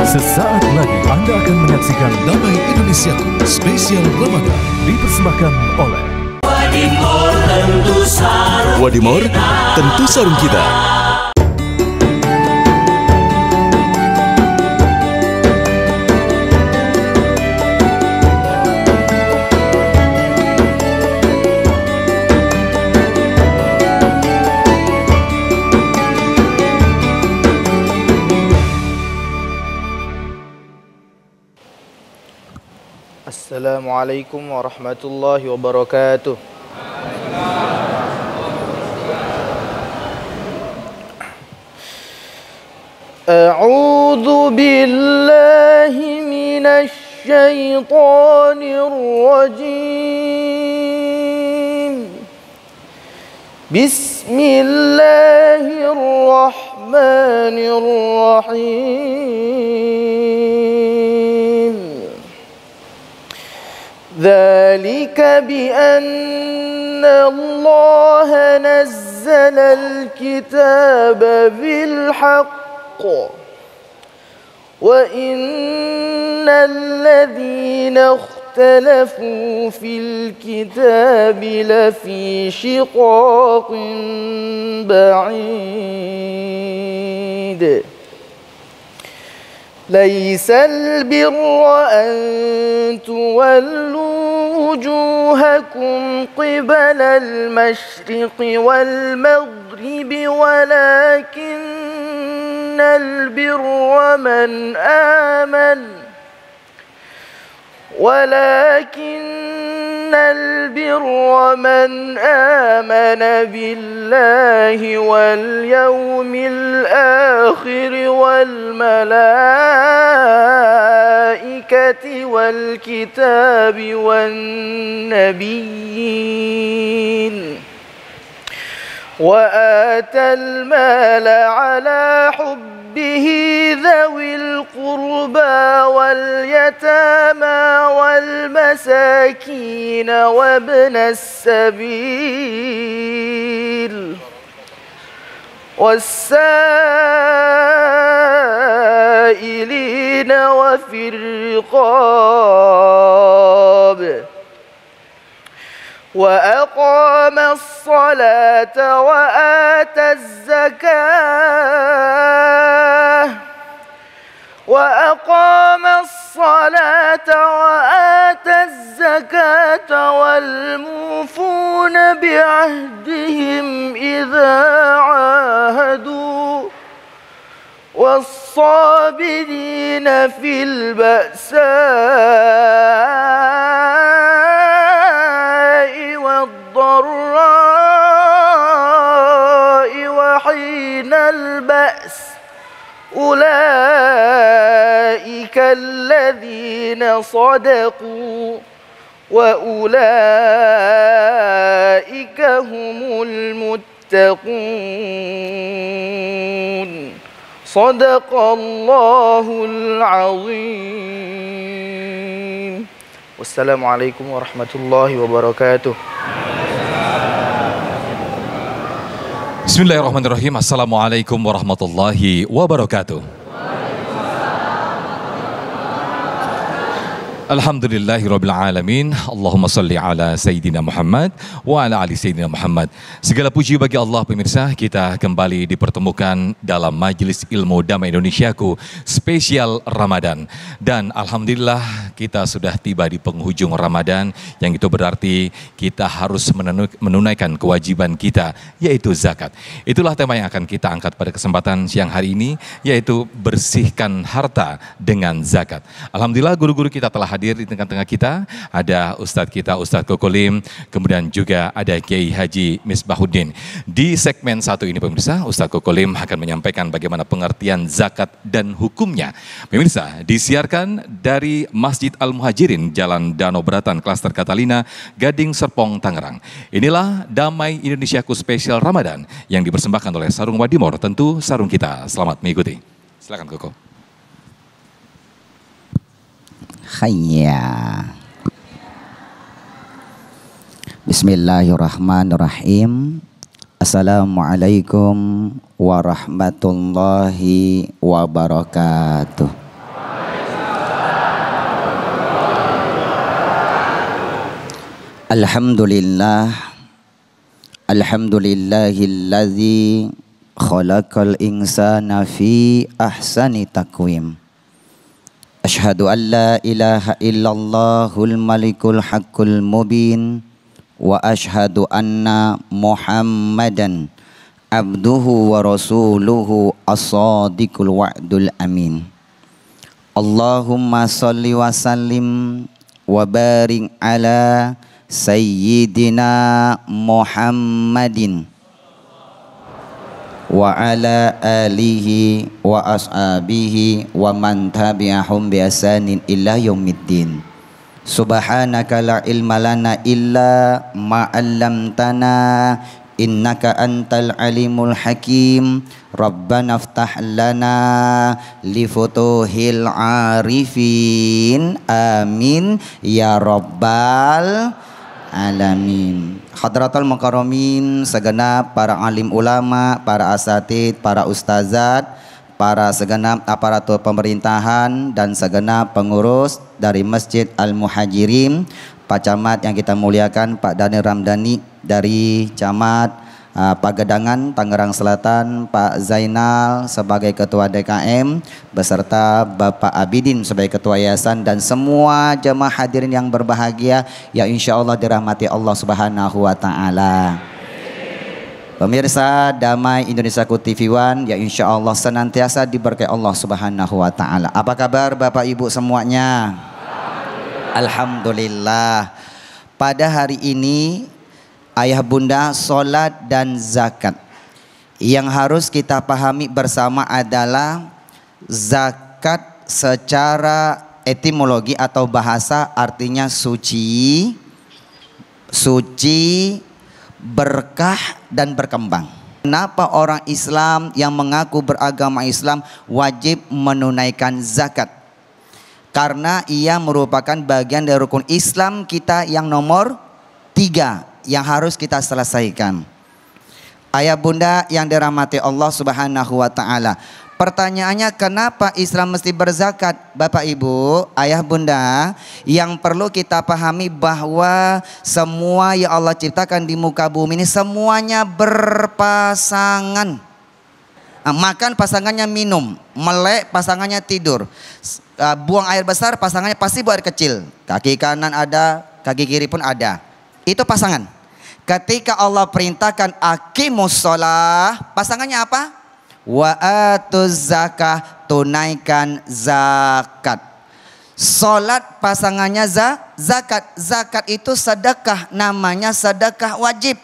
Sesaat lagi Anda akan menyaksikan Damai Indonesiaku spesial Ramadan dipersembahkan oleh Wadimor tentu sarung kita. Assalamualaikum warahmatullahi wabarakatuh. A'udzu billahi minasy syaithanir rajim. Bismillahirrahmanirrahim. ذلك بأن الله نزل الكتاب بالحق وإن الذين اختلفوا في الكتاب لفي شقاق بعيد ليس البر أن تولوا وجوهكم قبل المشرق والمغرب ولكن البر من آمن بالله واليوم الآخر والملائكة والكتاب والنبيين وآتى المال على حبه ذوي القربى واليتامى والمساكين وابن السبيل والسائلين وفي الرقاب وأقام الصلاة وآتى الزكاة والموفون بعهدهم إذا عاهدوا والصابرين في البأساء والضراء وحين البأس أولئك الذين صدقوا وأولئك هم المتقون صدق الله العظيم. Wassalamualaikum warahmatullahi wabarakatuh. Bismillahirrahmanirrahim. Assalamualaikum warahmatullahi wabarakatuh. Alhamdulillahirrabbilalamin. Allahumma salli ala Sayyidina Muhammad wa ala ali Sayyidina Muhammad. Segala puji bagi Allah pemirsa, kita kembali dipertemukan dalam Majelis Ilmu Damai Indonesiaku spesial Ramadan. Dan Alhamdulillah kita sudah tiba di penghujung Ramadan, yang itu berarti kita harus menunaikan kewajiban kita, yaitu zakat. Itulah tema yang akan kita angkat pada kesempatan siang hari ini, yaitu bersihkan harta dengan zakat. Alhamdulillah guru-guru kita telah hadir di tengah-tengah kita. Ada Ustadz kita, Ustadz Kokolim, kemudian juga ada Kiai Haji Misbahuddin. Di segmen satu ini pemirsa, Ustadz Kokolim akan menyampaikan bagaimana pengertian zakat dan hukumnya. Pemirsa, disiarkan dari Masjid Al-Muhajirin, Jalan Danau Beratan, Klaster Catalina, Gading Serpong, Tangerang. Inilah Damai Indonesiaku spesial Ramadan yang dipersembahkan oleh Sarung Wadimor, tentu sarung kita. Selamat mengikuti. Silakan Koko. Hayya. Bismillahirrahmanirrahim. Assalamualaikum warahmatullahi wabarakatuh. Alhamdulillah, alhamdulillahilladzi khalaqal insana fi ahsani taqwim. Asyhadu an la ilaha illallahul malikul haqqul mubin wa asyhadu anna Muhammadan abduhu wa rasuluhu as-sadiqul wa'dul amin. Allahumma salli wa sallim wa barik ala Sayyidina Muhammadin wa ala alihi wa ashabihi wa man tabi'ahum bi ihsanin ila yaumiddin. Subhanaka la ilma lana illa ma 'allamtana innaka antal alimul hakim. Rabbana iftah lana li futuhil arifin amin ya rabbal alamin. Hadratul mukarramin, segenap para alim ulama, para asatid, para ustazat, para segenap aparatur pemerintahan dan segenap pengurus dari Masjid Al-Muhajirin, Pak Camat yang kita muliakan, Pak Daniel Ramdhani dari Camat Pagedangan, Tangerang Selatan, Pak Zainal sebagai Ketua DKM, beserta Bapak Abidin sebagai Ketua Yayasan, dan semua jemaah hadirin yang berbahagia yang insya Allah dirahmati Allah Subhanahu wa Ta'ala. Pemirsa Damai Indonesiaku TV One yang insya Allah senantiasa diberkahi Allah Subhanahu wa Ta'ala. Apa kabar Bapak Ibu semuanya? Alhamdulillah. Pada hari ini ayah bunda, solat dan zakat. Yang harus kita pahami bersama adalah zakat secara etimologi atau bahasa artinya suci, suci, berkah dan berkembang. Kenapa orang Islam yang mengaku beragama Islam wajib menunaikan zakat? Karena ia merupakan bagian dari rukun Islam kita yang nomor 3 yang harus kita selesaikan. Ayah bunda yang dirahmati Allah Subhanahu wa Ta'ala, pertanyaannya kenapa Islam mesti berzakat? Bapak Ibu, ayah bunda, yang perlu kita pahami bahwa semua yang Allah ciptakan di muka bumi ini semuanya berpasangan. Makan pasangannya minum, melek pasangannya tidur, buang air besar pasangannya pasti buang air kecil, kaki kanan ada, kaki kiri pun ada. Itu pasangan. Ketika Allah perintahkan aqimus sholah, pasangannya apa? Wa atuz zakah, tunaikan zakat. Sholat pasangannya zakat. Zakat itu sedekah, namanya sedekah wajib.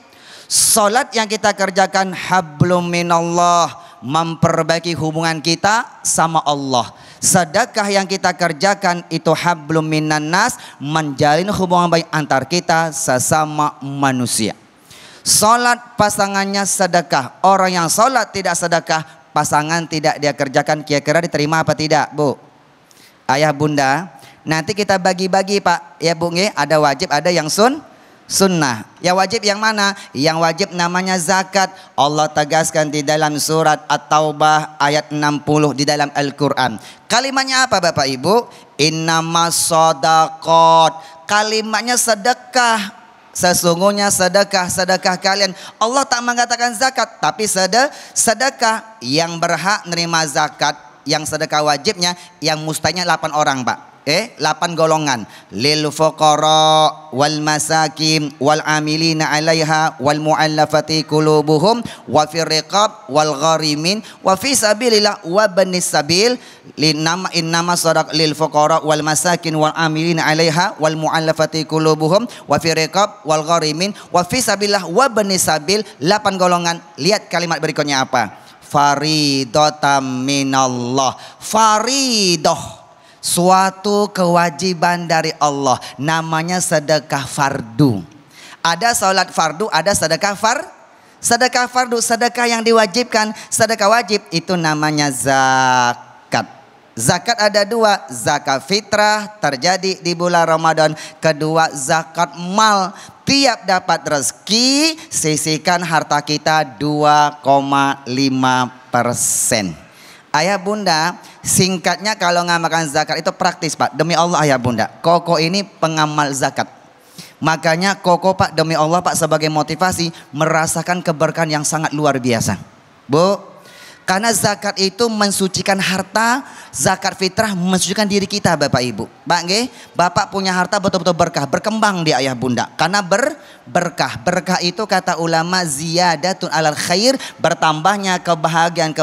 Sholat yang kita kerjakan hablum minallah, memperbaiki hubungan kita sama Allah. Sedekah yang kita kerjakan itu hablum minan nas, menjalin hubungan baik antar kita sesama manusia. Salat pasangannya sedekah. Orang yang salat tidak sedekah, pasangan tidak dia kerjakan, kira-kira diterima apa tidak, Bu? Ayah bunda, nanti kita bagi-bagi Pak, ya Bu, ada wajib, ada yang sunnah. Yang wajib yang mana? Yang wajib namanya zakat. Allah tegaskan di dalam surat At-Taubah ayat 60 di dalam Al-Quran. Kalimatnya apa Bapak Ibu? Innamas shadaqat. Kalimatnya sedekah. Sesungguhnya sedekah kalian. Allah tak mengatakan zakat, tapi sedekah. Yang berhak nerima zakat, yang sedekah wajibnya, yang mustahilnya 8 orang Pak. 8 golongan. Lil fuqara wal masakin wal amilina 'alaiha wal mu'allafati qulubuhum wa fir riqab wal gharimin wa fi sabilillah wa banis sabil. Innama sadaq lil fuqara wal masakin wal amilina 'alaiha wal mu'allafati qulubuhum wa fir riqab wal gharimin wa fi sabilillah wa banis sabil. 8 golongan. Lihat kalimat berikutnya apa? Faridotam minallah. Faridoh, suatu kewajiban dari Allah, namanya sedekah fardu. Ada salat fardu, ada sedekah fardu, sedekah yang diwajibkan, sedekah wajib itu namanya zakat. Zakat ada 2, zakat fitrah terjadi di bulan Ramadan, kedua zakat mal. Tiap dapat rezeki sisihkan harta kita 2,5%. Ayah bunda, singkatnya kalau ngamalkan zakat itu praktis Pak. Demi Allah ayah bunda, Koko ini pengamal zakat. Makanya Koko Pak, demi Allah Pak, sebagai motivasi merasakan keberkahan yang sangat luar biasa. Bu, karena zakat itu mensucikan harta, zakat fitrah mensucikan diri kita Bapak Ibu. Pak nggih, Bapak punya harta betul-betul berkah, berkembang di ayah bunda. Karena berkah. Berkah itu kata ulama ziyadatun alal khair, bertambahnya kebahagiaan,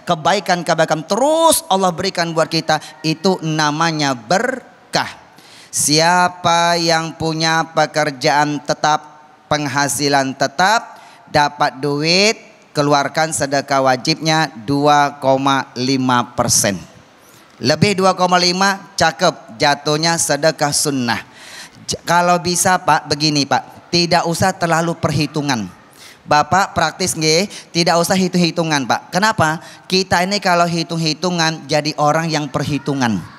kebaikan terus Allah berikan buat kita. Itu namanya berkah. Siapa yang punya pekerjaan tetap, penghasilan tetap, dapat duit, keluarkan sedekah wajibnya 2,5%. Lebih 2,5 cakep, jatuhnya sedekah sunnah. Kalau bisa Pak, begini Pak, tidak usah terlalu perhitungan. Bapak praktis nggih, tidak usah hitung-hitungan Pak. Kenapa? Kita ini kalau hitung-hitungan jadi orang yang perhitungan.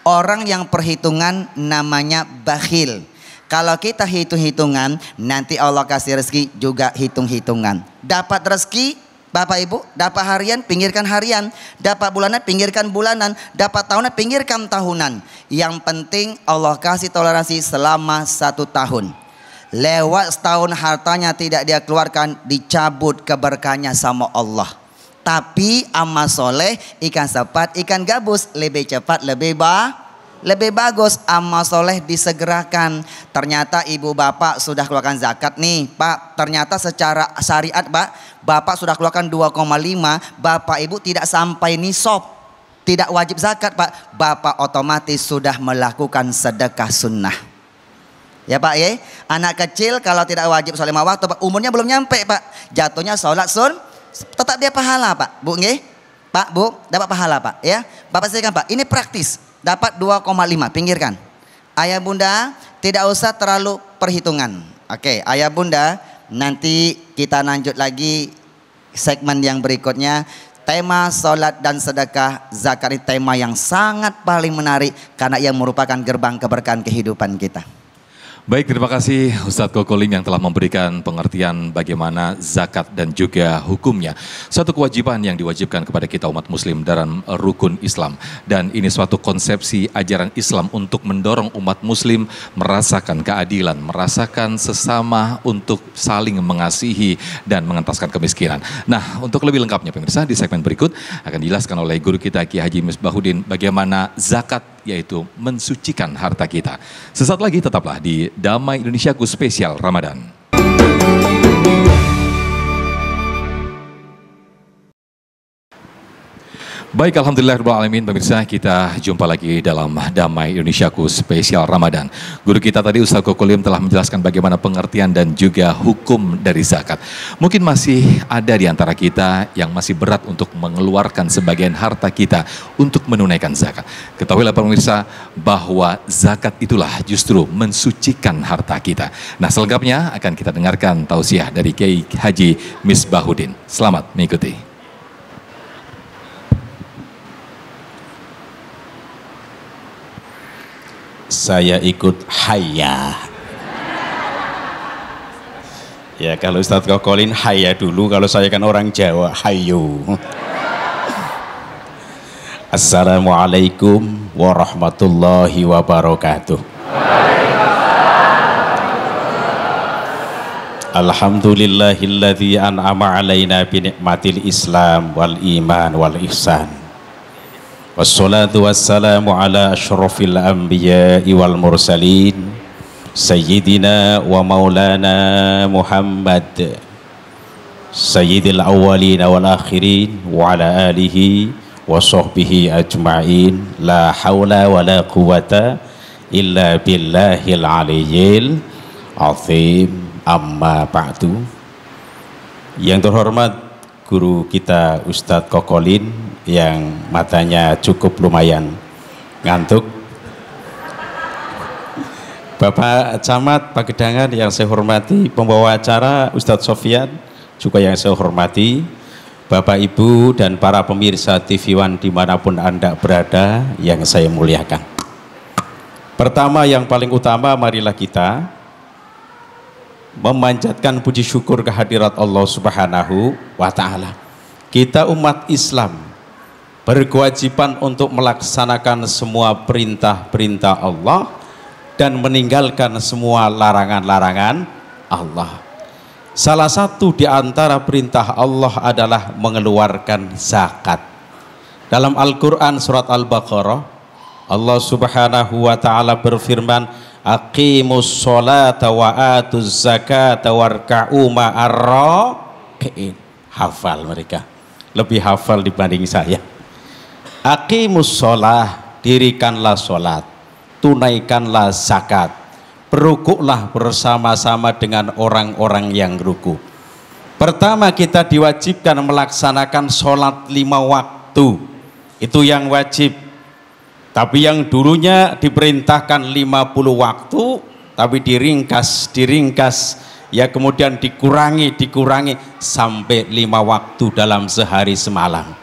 Orang yang perhitungan namanya bakhil. Kalau kita hitung-hitungan, nanti Allah kasih rezeki juga hitung-hitungan. Dapat rezeki, Bapak Ibu, dapat harian, pinggirkan harian. Dapat bulanan, pinggirkan bulanan. Dapat tahunan, pinggirkan tahunan. Yang penting Allah kasih toleransi selama 1 tahun. Lewat setahun hartanya tidak dia keluarkan, dicabut keberkahannya sama Allah. Tapi amal soleh, ikan sepat, ikan gabus, lebih cepat, lebih bagus. Amal soleh disegerakan. Ternyata ibu bapak sudah keluarkan zakat nih Pak. Ternyata secara syariat Pak, bapak sudah keluarkan 2,5. Bapak ibu tidak sampai nisab, tidak wajib zakat Pak. Bapak otomatis sudah melakukan sedekah sunnah. Ya Pak ya. Anak kecil kalau tidak wajib sholat 5 waktu Pak, umurnya belum nyampe Pak, jatuhnya sholat tetap dia pahala Pak. Bu nggih? Pak, Bu, dapat pahala Pak ya. Bapak silakan Pak. Ini praktis. Dapat 2,5, pinggirkan. Ayah bunda tidak usah terlalu perhitungan. Oke, ayah bunda, nanti kita lanjut lagi segmen yang berikutnya. Tema sholat dan sedekah zakat ini tema yang sangat paling menarik karena yang merupakan gerbang keberkahan kehidupan kita. Baik, terima kasih Ustadz Kokolim yang telah memberikan pengertian bagaimana zakat dan juga hukumnya. Suatu kewajiban yang diwajibkan kepada kita umat muslim dalam rukun Islam. Dan ini suatu konsepsi ajaran Islam untuk mendorong umat muslim merasakan keadilan, merasakan sesama untuk saling mengasihi dan mengentaskan kemiskinan. Nah, untuk lebih lengkapnya pemirsa, di segmen berikut akan dijelaskan oleh guru kita Kiai Haji Misbahuddin bagaimana zakat yaitu mensucikan harta kita. Sesaat lagi tetaplah di Damai Indonesiaku Spesial Ramadan. Baik, alhamdulillahirrahmanirrahim pemirsa, kita jumpa lagi dalam Damai Indonesiaku Spesial Ramadan. Guru kita tadi Ustaz Kokolim telah menjelaskan bagaimana pengertian dan juga hukum dari zakat. Mungkin masih ada di antara kita yang masih berat untuk mengeluarkan sebagian harta kita untuk menunaikan zakat. Ketahuilah pemirsa bahwa zakat itulah justru mensucikan harta kita. Nah, selengkapnya akan kita dengarkan tausiah dari Kiai Haji Misbahuddin. Selamat mengikuti. Saya ikut hayya. Ya, kalau Ustadz Kokolin hayya dulu, kalau saya kan orang Jawa, hayyu. Assalamualaikum warahmatullahi wabarakatuh. Alhamdulillahilladzi an'ama alaina bi ni'matil Islam wal iman wal ihsan. Wassalatu wassalamu ala asyrafil anbiya'i wal mursalin Sayyidina wa maulana Muhammad Sayyidil awwalina wal akhirin wa ala alihi wa sahbihi ajma'in. La hawla wa la quwata illa billahil aliyyil azim. Amma ba'du. Yang terhormat guru kita Ustadz Kokolin yang matanya cukup lumayan ngantuk, Bapak Camat Pagedangan yang saya hormati, pembawa acara Ustadz Sofyan juga yang saya hormati, Bapak Ibu dan para pemirsa TV One dimanapun Anda berada yang saya muliakan. Pertama, yang paling utama, marilah kita memanjatkan puji syukur kehadirat Allah Subhanahu wa Ta'ala. Kita umat Islam berkewajiban untuk melaksanakan semua perintah-perintah Allah dan meninggalkan semua larangan-larangan Allah. Salah satu di antara perintah Allah adalah mengeluarkan zakat. Dalam Al-Quran surat Al-Baqarah, Allah subhanahu wa ta'ala berfirman, aqimus sholata wa atuz zakata warka'u ma'arraki'in. Hafal mereka, lebih hafal dibanding saya. Aqimus sholah, dirikanlah sholat, tunaikanlah zakat, berukuklah bersama-sama dengan orang-orang yang ruku. Pertama, kita diwajibkan melaksanakan sholat 5 waktu, itu yang wajib. Tapi yang dulunya diperintahkan 50 waktu, tapi diringkas, ya kemudian dikurangi sampai 5 waktu dalam sehari semalam.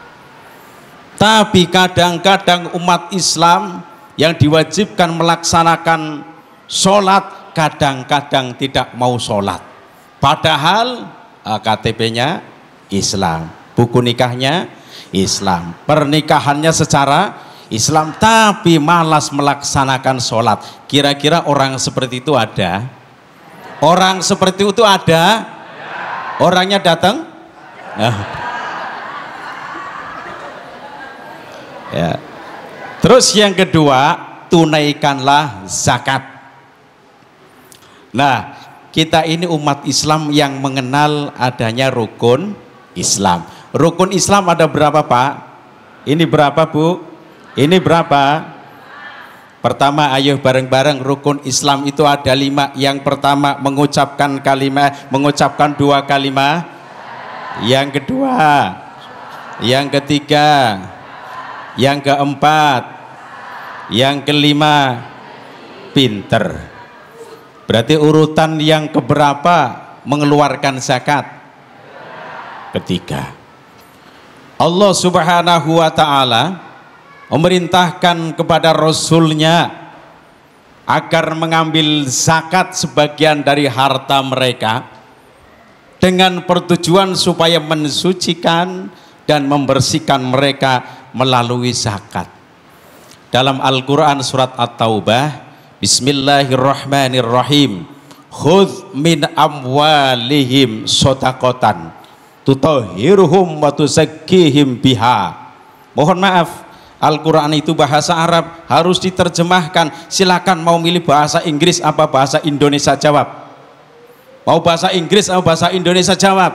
Tapi kadang-kadang umat Islam yang diwajibkan melaksanakan sholat, kadang-kadang tidak mau sholat. Padahal KTP-nya Islam, buku nikahnya Islam, pernikahannya secara Islam, tapi malas melaksanakan sholat. Kira-kira orang seperti itu ada? Orang seperti itu ada? Orangnya datang? Ya. Terus yang kedua, tunaikanlah zakat. Nah, kita ini umat Islam yang mengenal adanya rukun Islam. Rukun Islam ada berapa, Pak? Ini berapa, Bu? Ini berapa? Pertama, ayo bareng-bareng, rukun Islam itu ada 5. Yang pertama mengucapkan 2 kalimat. Yang kedua, yang ketiga, yang keempat, yang kelima, pinter. Berarti urutan yang keberapa mengeluarkan zakat? Ketiga. Allah subhanahu wa ta'ala memerintahkan kepada Rasulnya agar mengambil zakat sebagian dari harta mereka dengan pertujuan supaya mensucikan dan membersihkan mereka melalui zakat. Dalam Al-Quran surat At-Taubah, Bismillahirrahmanirrahim, khudh min amwalihim shadaqatan tutahhiruhum wa tuzakkihim biha. Mohon maaf, Al-Quran itu bahasa Arab, harus diterjemahkan. Silakan mau milih bahasa Inggris apa bahasa Indonesia, jawab. Mau bahasa Inggris atau bahasa Indonesia, jawab.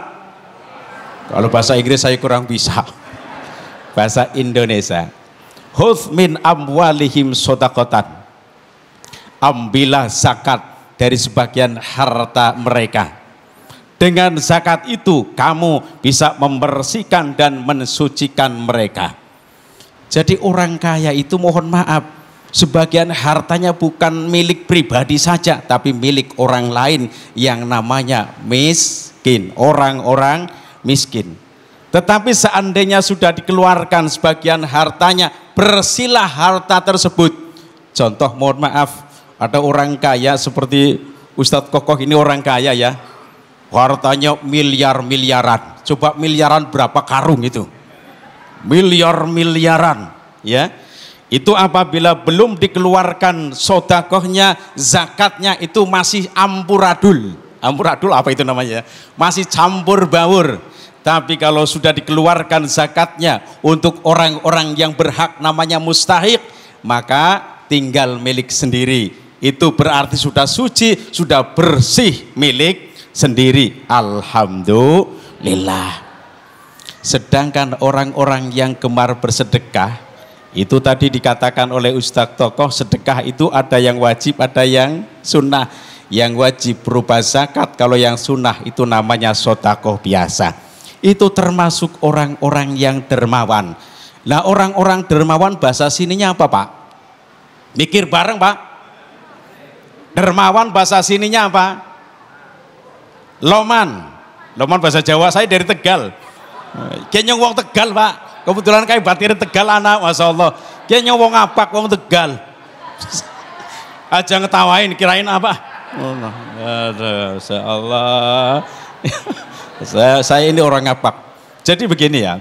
Kalau bahasa Inggris saya kurang bisa. Bahasa Indonesia. Khudh min amwalihim shadaqatan. Ambillah zakat dari sebagian harta mereka. Dengan zakat itu kamu bisa membersihkan dan mensucikan mereka. Jadi orang kaya itu, mohon maaf, sebagian hartanya bukan milik pribadi saja, tapi milik orang lain yang namanya miskin, orang-orang miskin. Tetapi seandainya sudah dikeluarkan sebagian hartanya, bersihlah harta tersebut. Contoh, mohon maaf, ada orang kaya seperti Ustadz Kokoh ini, orang kaya ya, hartanya miliar-miliaran. Coba miliaran berapa karung itu? Miliar-miliaran, ya. Itu apabila belum dikeluarkan sodakohnya, zakatnya, itu masih ampuradul. Ampuradul apa itu namanya? Masih campur baur. Tapi kalau sudah dikeluarkan zakatnya untuk orang-orang yang berhak, namanya mustahik, maka tinggal milik sendiri. Itu berarti sudah suci, sudah bersih milik sendiri. Alhamdulillah. Sedangkan orang-orang yang gemar bersedekah, itu tadi dikatakan oleh Ustadz Tokoh, sedekah itu ada yang wajib, ada yang sunnah. Yang wajib berupa zakat, kalau yang sunnah itu namanya sodakoh biasa. Itu termasuk orang-orang yang dermawan. Nah, orang-orang dermawan bahasa sininya apa, Pak? Mikir bareng, Pak. Dermawan bahasa sininya apa? Loman. Loman bahasa Jawa, saya dari Tegal. Kayaknya wong Tegal, Pak. Kebetulan kayak batir Tegal anak, Masya Allah. Kayaknya wong apak, wong Tegal. Aja ngetawain, kirain apa? Masya Allah. Saya ini orang apak. Jadi begini ya,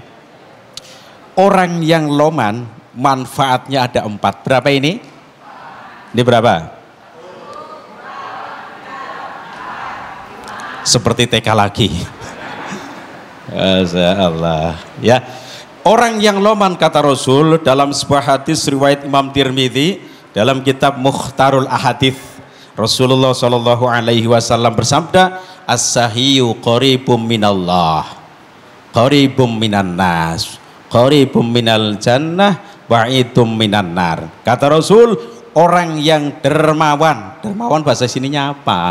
orang yang loman manfaatnya ada 4. Berapa ini? Ini berapa? seperti TK lagi. Masya Allah. Ya, orang yang loman kata Rasul dalam sebuah hadis riwayat Imam Tirmidzi dalam kitab Mukhtarul Ahadits, Rasulullah Shallallahu Alaihi Wasallam bersabda, as-sahiyyu qaribum minallah, qaribum minan nas, qaribum minal jannah, ba'idum minan nar. Kata Rasul, orang yang dermawan, dermawan bahasa sininya apa?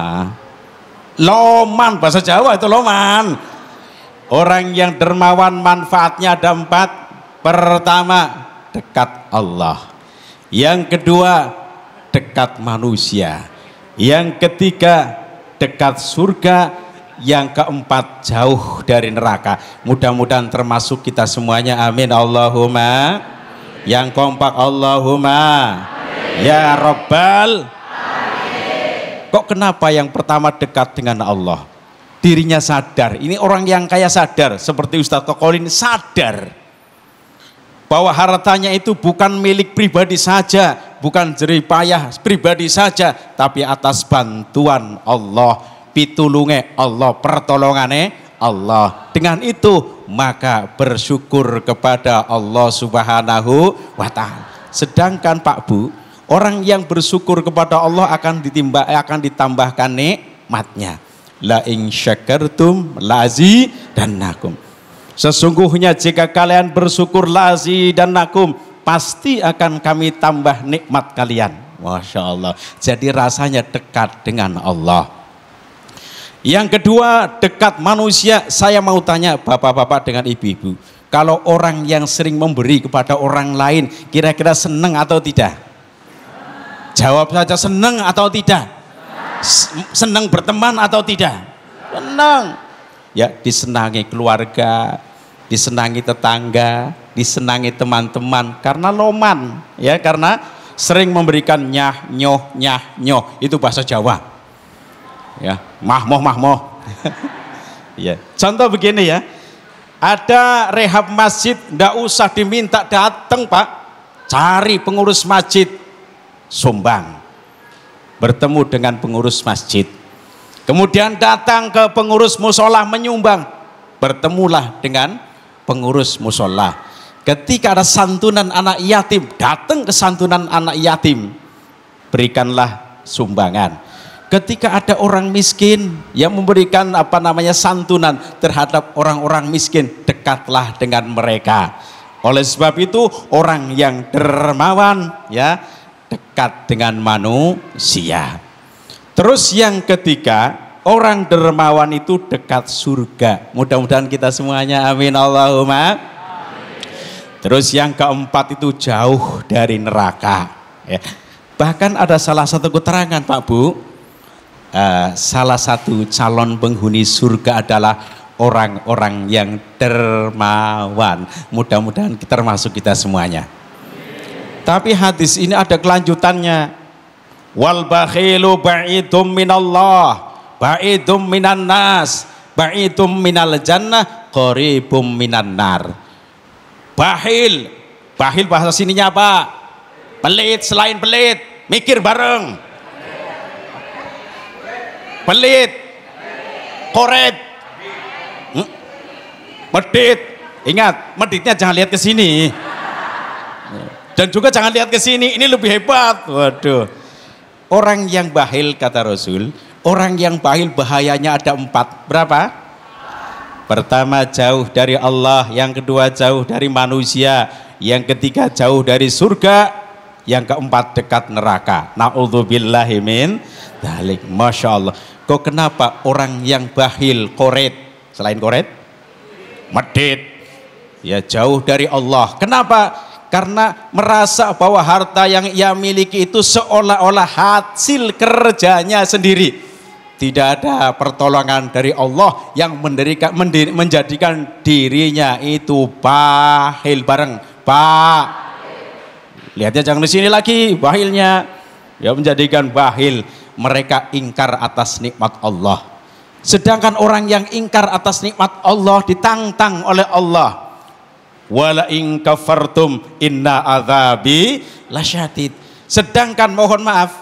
Loman, bahasa Jawa itu loman. Orang yang dermawan manfaatnya ada 4. Pertama, dekat Allah. Yang kedua, dekat manusia. Yang ketiga, dekat surga. Yang keempat, jauh dari neraka. Mudah-mudahan termasuk kita semuanya, amin Allahumma. Yang kompak Allahumma ya Rabbal. Kok kenapa yang pertama dekat dengan Allah? Dirinya sadar. Ini orang yang kaya sadar, seperti Ustadz Kokolin sadar bahwa hartanya itu bukan milik pribadi saja, bukan jeripayah pribadi saja, tapi atas bantuan Allah, pitulunge Allah, pertolongane Allah. Dengan itu maka bersyukur kepada Allah Subhanahu wa ta'ala. Sedangkan Pak Bu, orang yang bersyukur kepada Allah akan ditambahkan nikmatnya. La in syakartum lazidannakum. Sesungguhnya jika kalian bersyukur lazidannakum, pasti akan kami tambah nikmat kalian. Masya Allah. Jadi rasanya dekat dengan Allah. Yang kedua, dekat manusia. Saya mau tanya bapak-bapak dengan ibu-ibu, kalau orang yang sering memberi kepada orang lain, kira-kira senang atau tidak? Jawab saja, senang atau tidak? Senang berteman atau tidak? Senang. Ya, disenangi keluarga, disenangi tetangga, disenangi teman-teman karena loman, ya, karena sering memberikan nyah nyoh. Itu bahasa Jawa. Ya, mahmoh. Ya, contoh begini ya. Ada rehab masjid, ndak usah diminta datang Pak, cari pengurus masjid, sumbang. Bertemu dengan pengurus masjid, kemudian datang ke pengurus musola menyumbang, bertemulah dengan pengurus musola. Ketika ada santunan anak yatim, datang ke santunan anak yatim, berikanlah sumbangan. Ketika ada orang miskin yang memberikan santunan terhadap orang-orang miskin, dekatlah dengan mereka. Oleh sebab itu orang yang dermawan, ya, dekat dengan manusia. Terus yang ketiga, orang dermawan itu dekat surga. Mudah-mudahan kita semuanya amin Allahumma. Terus yang keempat itu jauh dari neraka, ya. Bahkan ada salah satu keterangan Pak Bu, salah satu calon penghuni surga adalah orang-orang yang dermawan. Mudah-mudahan termasuk kita semuanya. Tapi hadis ini ada kelanjutannya. Wal bakhilu ba'idum minallah, ba'idum minan nas, ba'idum minal jannah, qaribum minan nar. Bakhil bahasa sininya apa? Pelit, selain pelit, mikir bareng. Pelit, koret, medit. Ingat, meditnya jangan lihat ke sini. Dan juga jangan lihat ke sini, ini lebih hebat. Waduh. Orang yang bakhil kata Rasul, orang yang bakhil bahayanya ada 4. Berapa? Pertama, jauh dari Allah. Yang kedua, jauh dari manusia. Yang ketiga, jauh dari surga. Yang keempat, dekat neraka. Na'udzubillahi min dzalik. Masya Allah. Kok kenapa orang yang bakhil, koret, selain koret, medit, ya, jauh dari Allah. Kenapa? Karena merasa bahwa harta yang ia miliki itu seolah-olah hasil kerjanya sendiri. Tidak ada pertolongan dari Allah yang menjadikan dirinya itu bakhil bareng. Pak, lihatnya jangan di sini lagi bakhilnya. Ya, menjadikan bakhil. Mereka ingkar atas nikmat Allah. Sedangkan orang yang ingkar atas nikmat Allah ditantang oleh Allah. Wala in kafartum inna adzabi lasyadid. Sedangkan mohon maaf,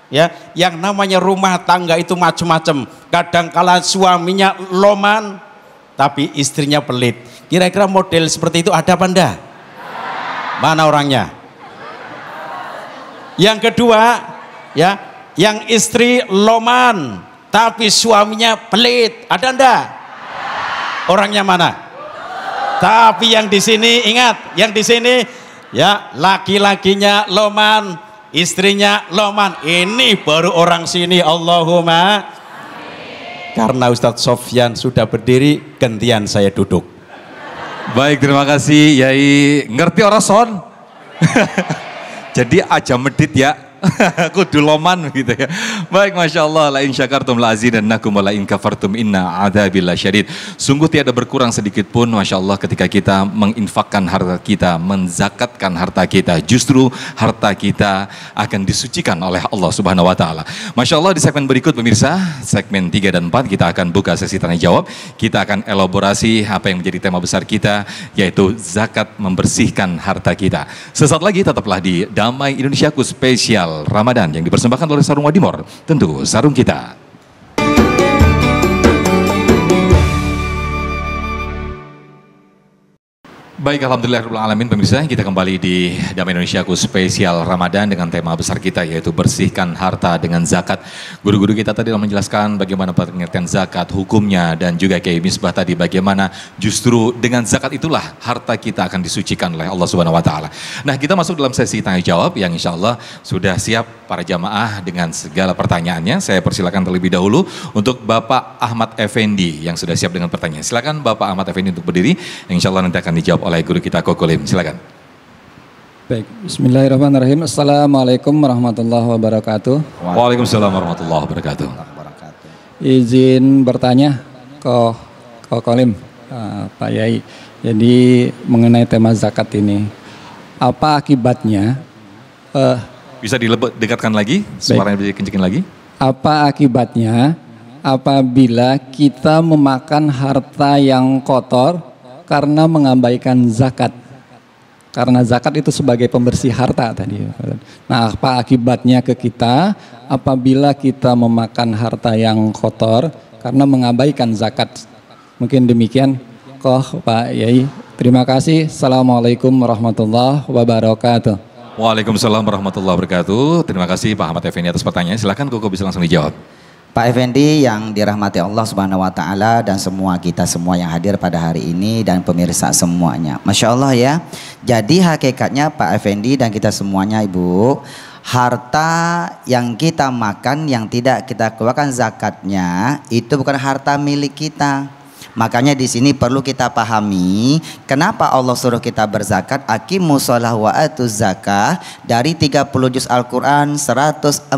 Ya, yang namanya rumah tangga itu macam-macam. Kadangkala suaminya loman, tapi istrinya pelit. Kira-kira model seperti itu ada apa enggak? Mana orangnya? Yang kedua, ya, yang istri loman, tapi suaminya pelit. Ada enggak? Orangnya mana? Tapi yang di sini ingat, yang di sini ya laki-lakinya loman, istrinya loman. Ini baru orang sini. Allahumma amin. Karena Ustadz Sofyan sudah berdiri, gantian saya duduk. Baik, terima kasih Yai. Ngerti orang son? Jadi aja medit ya. Kudu loman gitu ya. Baik, Masya Allah. La in syakartum la azidannakum wa la in kafartum inna adzabil lasyadid. Sungguh tiada berkurang sedikit pun, Masya Allah, ketika kita menginfakkan harta kita, menzakatkan harta kita. Justru harta kita akan disucikan oleh Allah Subhanahu wa Ta'ala. Masya Allah, di segmen berikut pemirsa, segmen 3 dan 4 kita akan buka sesi tanya jawab. Kita akan elaborasi apa yang menjadi tema besar kita, yaitu zakat membersihkan harta kita. Sesaat lagi tetaplah di Damai Indonesiaku spesial Ramadan yang dipersembahkan oleh Sarung Wadimor, tentu sarung kita. Baik, alhamdulillahirrahmanirrahim pemirsa, kita kembali di Damai Indonesiaku spesial Ramadan dengan tema besar kita, yaitu bersihkan harta dengan zakat. Guru-guru kita tadi telah menjelaskan bagaimana pengertian zakat, hukumnya, dan juga Kiai Misbah tadi bagaimana justru dengan zakat itulah harta kita akan disucikan oleh Allah Subhanahu wa Ta'ala. Nah, kita masuk dalam sesi tanya jawab yang insya Allah sudah siap para jamaah dengan segala pertanyaannya. Saya persilakan terlebih dahulu untuk Bapak Ahmad Effendi yang sudah siap dengan pertanyaan. Silakan Bapak Ahmad Effendi untuk berdiri, yang insya Allah nanti akan dijawab oleh guru kita Kokolim. Silakan. Baik, bismillahirrahmanirrahim. Assalamualaikum warahmatullahi wabarakatuh. Waalaikumsalam warahmatullahi wabarakatuh. Izin bertanya ke Kokolim, Pak Yai. Jadi mengenai tema zakat ini, apa akibatnya? Bisa dekatkan lagi, suaranya bisa kencengin lagi. Apa akibatnya apabila kita memakan harta yang kotor karena mengabaikan zakat? Karena zakat itu sebagai pembersih harta tadi. Nah, apa akibatnya ke kita apabila kita memakan harta yang kotor karena mengabaikan zakat? Mungkin demikian, Pak Yai. Terima kasih. Assalamualaikum warahmatullahi wabarakatuh. Waalaikumsalam warahmatullahi wabarakatuh. Terima kasih Pak Ahmad Effendi atas pertanyaan. Silakan Koko bisa langsung dijawab. Pak Effendi yang dirahmati Allah Subhanahu wa Ta'ala dan semua kita semua yang hadir pada hari ini dan pemirsa semuanya. Masya Allah ya. Jadi hakikatnya Pak Effendi dan kita semuanya Ibu, harta yang kita makan yang tidak kita keluarkan zakatnya itu bukan harta milik kita. Makanya di sini perlu kita pahami kenapa Allah suruh kita berzakat. Aqimus shalah wa atuz zakah, dari 30 juz Al-Quran 114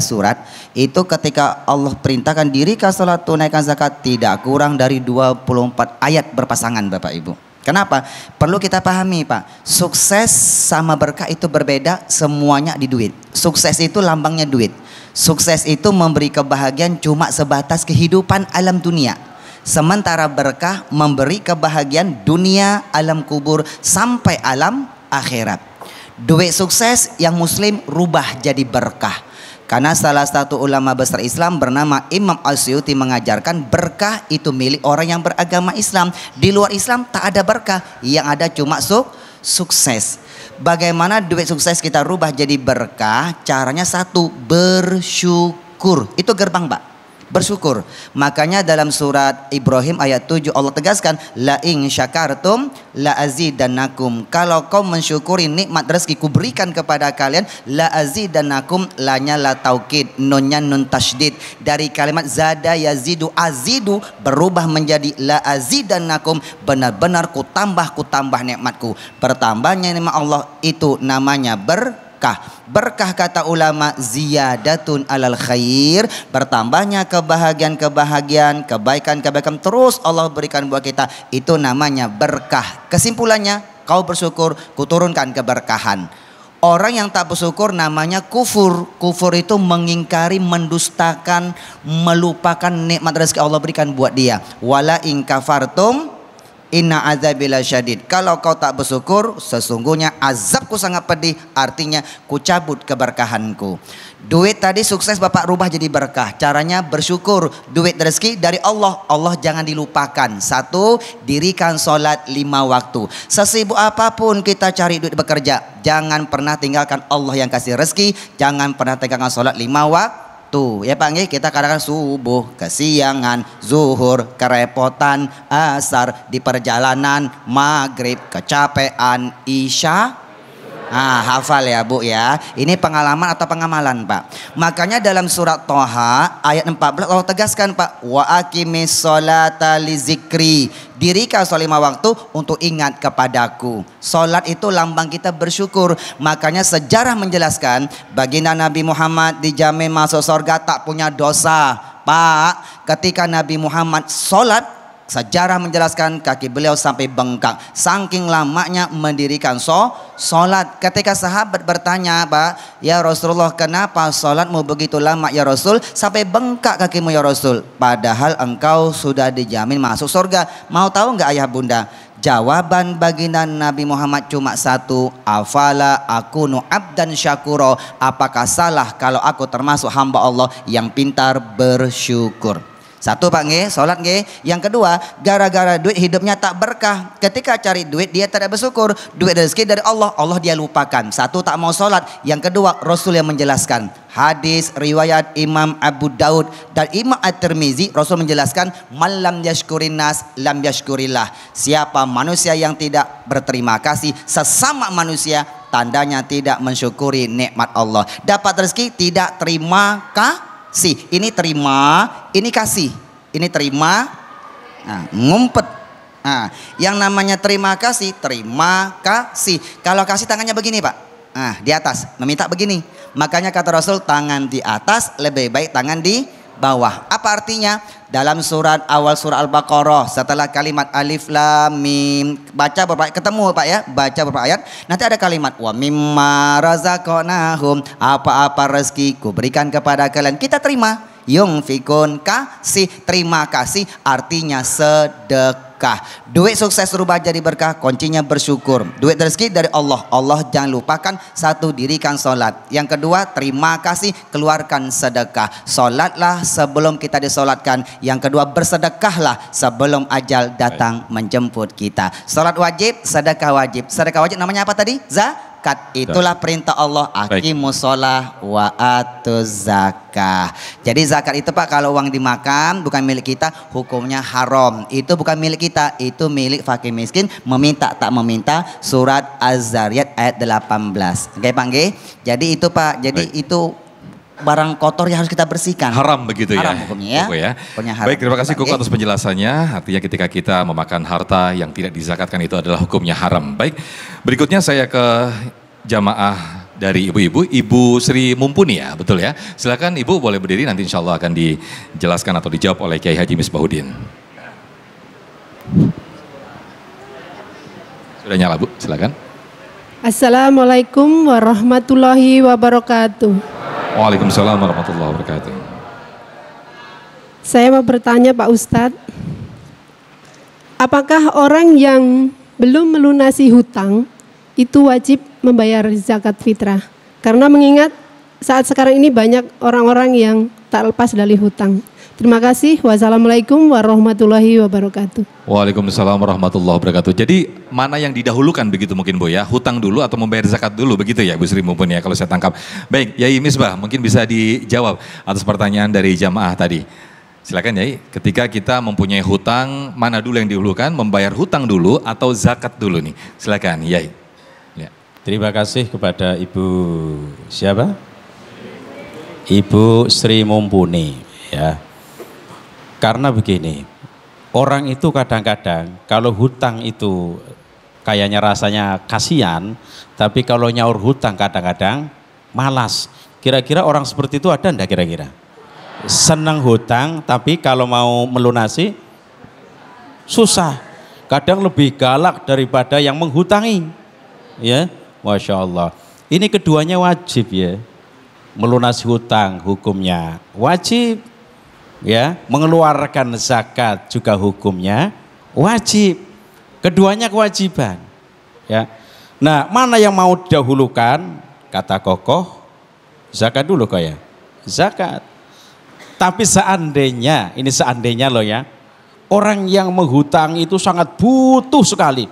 surat. Itu ketika Allah perintahkan dirikan salat, tunaikan zakat, tidak kurang dari 24 ayat berpasangan Bapak Ibu. Kenapa? Perlu kita pahami Pak, sukses sama berkah itu berbeda, semuanya di duit. Sukses itu lambangnya duit. Sukses itu memberi kebahagiaan cuma sebatas kehidupan alam dunia. Sementara berkah memberi kebahagiaan dunia, alam kubur, sampai alam akhirat. Duit sukses yang muslim rubah jadi berkah. Karena salah satu ulama besar Islam bernama Imam Asyuti mengajarkan berkah itu milik orang yang beragama Islam. Di luar Islam tak ada berkah, yang ada cuma sukses. Bagaimana duit sukses kita rubah jadi berkah? Caranya satu, bersyukur. Itu gerbang Pak, bersyukur. Makanya dalam surat Ibrahim ayat 7 Allah tegaskan, la in syakartum la azidannakum. Kalau kau mensyukuri nikmat rezeki ku berikan kepada kalian, la azidannakum, lanya la taukid, nunnya nun tasydid. Dari kalimat zada yazidu, azidu berubah menjadi la azidannakum, benar-benar ku tambah nikmatku. Bertambahnya nikmat Allah itu namanya berkah. Berkah kata ulama ziyadatun alal khair, bertambahnya kebahagiaan, kebaikan terus Allah berikan buat kita, itu namanya berkah. Kesimpulannya, kau bersyukur, kuturunkan keberkahan. Orang yang tak bersyukur namanya kufur. Kufur itu mengingkari, mendustakan, melupakan nikmat rezeki Allah berikan buat dia. Wala in kafartum inna azabila syadid. Kalau kau tak bersyukur, sesungguhnya azabku sangat pedih, artinya ku cabut keberkahanku. Duit tadi sukses Bapak rubah jadi berkah. Caranya bersyukur. Duit rezeki dari Allah. Allah jangan dilupakan. Satu, dirikan sholat 5 waktu. Sesibuk apapun kita cari duit bekerja, jangan pernah tinggalkan Allah yang kasih rezeki. Jangan pernah tinggalkan sholat 5 waktu. Ya Pak nggih, kita kadang subuh, kesiangan, zuhur, kerepotan, asar, di perjalanan, maghrib, kecapean, isya. Hafal ya Bu ya. Ini pengalaman atau pengamalan Pak. Makanya dalam surat Toha ayat 14 Allah tegaskan Pak, wa aqimis sholata li zikri. Dirikan sholat 5 waktu untuk ingat kepadaku. Sholat itu lambang kita bersyukur. Makanya sejarah menjelaskan baginda Nabi Muhammad dijamin masuk surga tak punya dosa. Pak, ketika Nabi Muhammad sholat, sejarah menjelaskan kaki beliau sampai bengkak, saking lamanya mendirikan sholat. Ketika sahabat bertanya, Pak, ya Rasulullah, kenapa sholatmu begitu lama ya Rasul, sampai bengkak kakimu ya Rasul, padahal engkau sudah dijamin masuk surga. Mau tahu nggak ayah bunda? Jawaban baginda Nabi Muhammad cuma satu, afala akunu abdan syakuro, apakah salah kalau aku termasuk hamba Allah yang pintar bersyukur. Satu Pak nggih, sholat nggih. Yang kedua, gara-gara duit hidupnya tak berkah. Ketika cari duit dia tidak bersyukur. Duit rezeki dari Allah, Allah dia lupakan. Satu, tak mau sholat. Yang kedua, Rasul yang menjelaskan. Hadis riwayat Imam Abu Daud dan Imam At-Tirmizi, Rasul menjelaskan, man lam yashkurin nas lam yashkurillah. Siapa manusia yang tidak berterima kasih sesama manusia, tandanya tidak mensyukuri nikmat Allah. Dapat rezeki tidak terima kasih. Ini terima, ini kasih. Ini terima, ngumpet. Yang namanya terima kasih, terima kasih. Kalau kasih tangannya begini Pak, di atas, meminta begini. Makanya kata Rasul, tangan di atas lebih baik tangan di bawah. Apa artinya? Dalam surat awal surah Al-Baqarah, setelah kalimat alif lam mim, baca berapa ayat, ketemu Pak ya, baca berapa ayat, nanti ada kalimat wa mimma razaqnahum, apa-apa rezeki ku berikan kepada kalian kita terima. Yungfikun, kasih, terima kasih artinya sedekah. Duit sukses rubah jadi berkah, kuncinya bersyukur. Duit rezeki dari Allah, Allah jangan lupakan. Satu, dirikan sholat. Yang kedua, terima kasih, keluarkan sedekah. Sholatlah sebelum kita disolatkan. Yang kedua, bersedekahlah sebelum ajal datang menjemput kita. Sholat wajib, sedekah wajib. Sedekah wajib namanya apa tadi? Zakat. Itulah perintah Allah, aqimus sholah wa atuz zakah. Jadi zakat itu Pak, kalau uang dimakan bukan milik kita, hukumnya haram. Itu bukan milik kita, itu milik fakir miskin, meminta tak meminta. Surat Az-Zariyat ayat 18. Oke Pak nggih? Jadi itu Pak, jadi itu barang kotor yang harus kita bersihkan. Haram begitu ya. Haram hukumnya ya. Haram. Baik, terima kasih Koko atas penjelasannya. Artinya ketika kita memakan harta yang tidak dizakatkan itu adalah hukumnya haram. Baik, berikutnya saya ke jamaah dari ibu-ibu. Ibu Sri Mumpuni ya, betul ya. Silakan Ibu boleh berdiri, nanti insya Allah akan dijelaskan atau dijawab oleh Kiai Haji Misbahuddin. Sudah nyala Bu, silakan. Assalamualaikum warahmatullahi wabarakatuh. Waalaikumsalam warahmatullahi wabarakatuh. Saya mau bertanya Pak Ustadz, apakah orang yang belum melunasi hutang itu wajib membayar zakat fitrah? Karena mengingat saat sekarang ini banyak orang-orang yang tak lepas dari hutang. Terima kasih. Wassalamualaikum warahmatullahi wabarakatuh. Waalaikumsalam warahmatullahi wabarakatuh. Jadi mana yang didahulukan begitu mungkin Bu ya? Hutang dulu atau membayar zakat dulu begitu ya Bu Sri Mumpuni ya kalau saya tangkap. Baik, Yai Misbah mungkin bisa dijawab atas pertanyaan dari jamaah tadi. Silakan Yai, ketika kita mempunyai hutang, mana dulu yang didahulukan? Membayar hutang dulu atau zakat dulu nih? Silakan Yai. Ya. Terima kasih kepada Ibu siapa? Ibu Sri Mumpuni ya. Karena begini, orang itu kadang-kadang kalau hutang itu kayaknya rasanya kasihan, tapi kalau nyaur hutang kadang-kadang malas. Kira-kira orang seperti itu ada enggak kira-kira? Senang hutang tapi kalau mau melunasi susah. Kadang lebih galak daripada yang menghutangi. Ya, Masya Allah. Ini keduanya wajib ya. Melunasi hutang hukumnya wajib. Ya, mengeluarkan zakat juga hukumnya wajib. Keduanya kewajiban. Ya. Nah, mana yang mau didahulukan? Kata kokoh, zakat dulu kok ya. Zakat. Tapi seandainya, ini seandainya loh ya, orang yang menghutang itu sangat butuh sekali.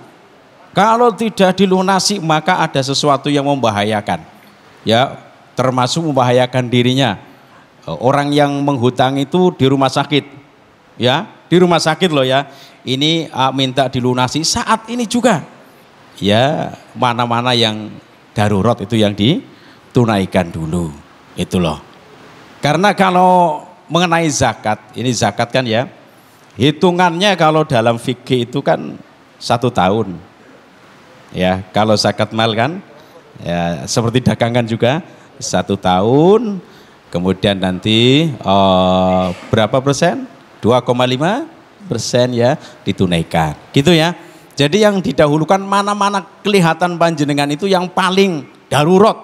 Kalau tidak dilunasi maka ada sesuatu yang membahayakan. Ya, termasuk membahayakan dirinya. Orang yang menghutang itu di rumah sakit. Ya, di rumah sakit loh ya. Ini minta dilunasi saat ini juga. Ya, mana-mana yang darurat itu yang ditunaikan dulu. Itu loh. Karena kalau mengenai zakat, ini zakat kan ya, hitungannya kalau dalam fikih itu kan 1 tahun. Ya, kalau zakat mal kan, ya seperti dagangan juga 1 tahun, kemudian nanti berapa persen? 2,5% ya ditunaikan. Gitu ya. Jadi yang didahulukan mana-mana kelihatan panjenengan itu yang paling darurat,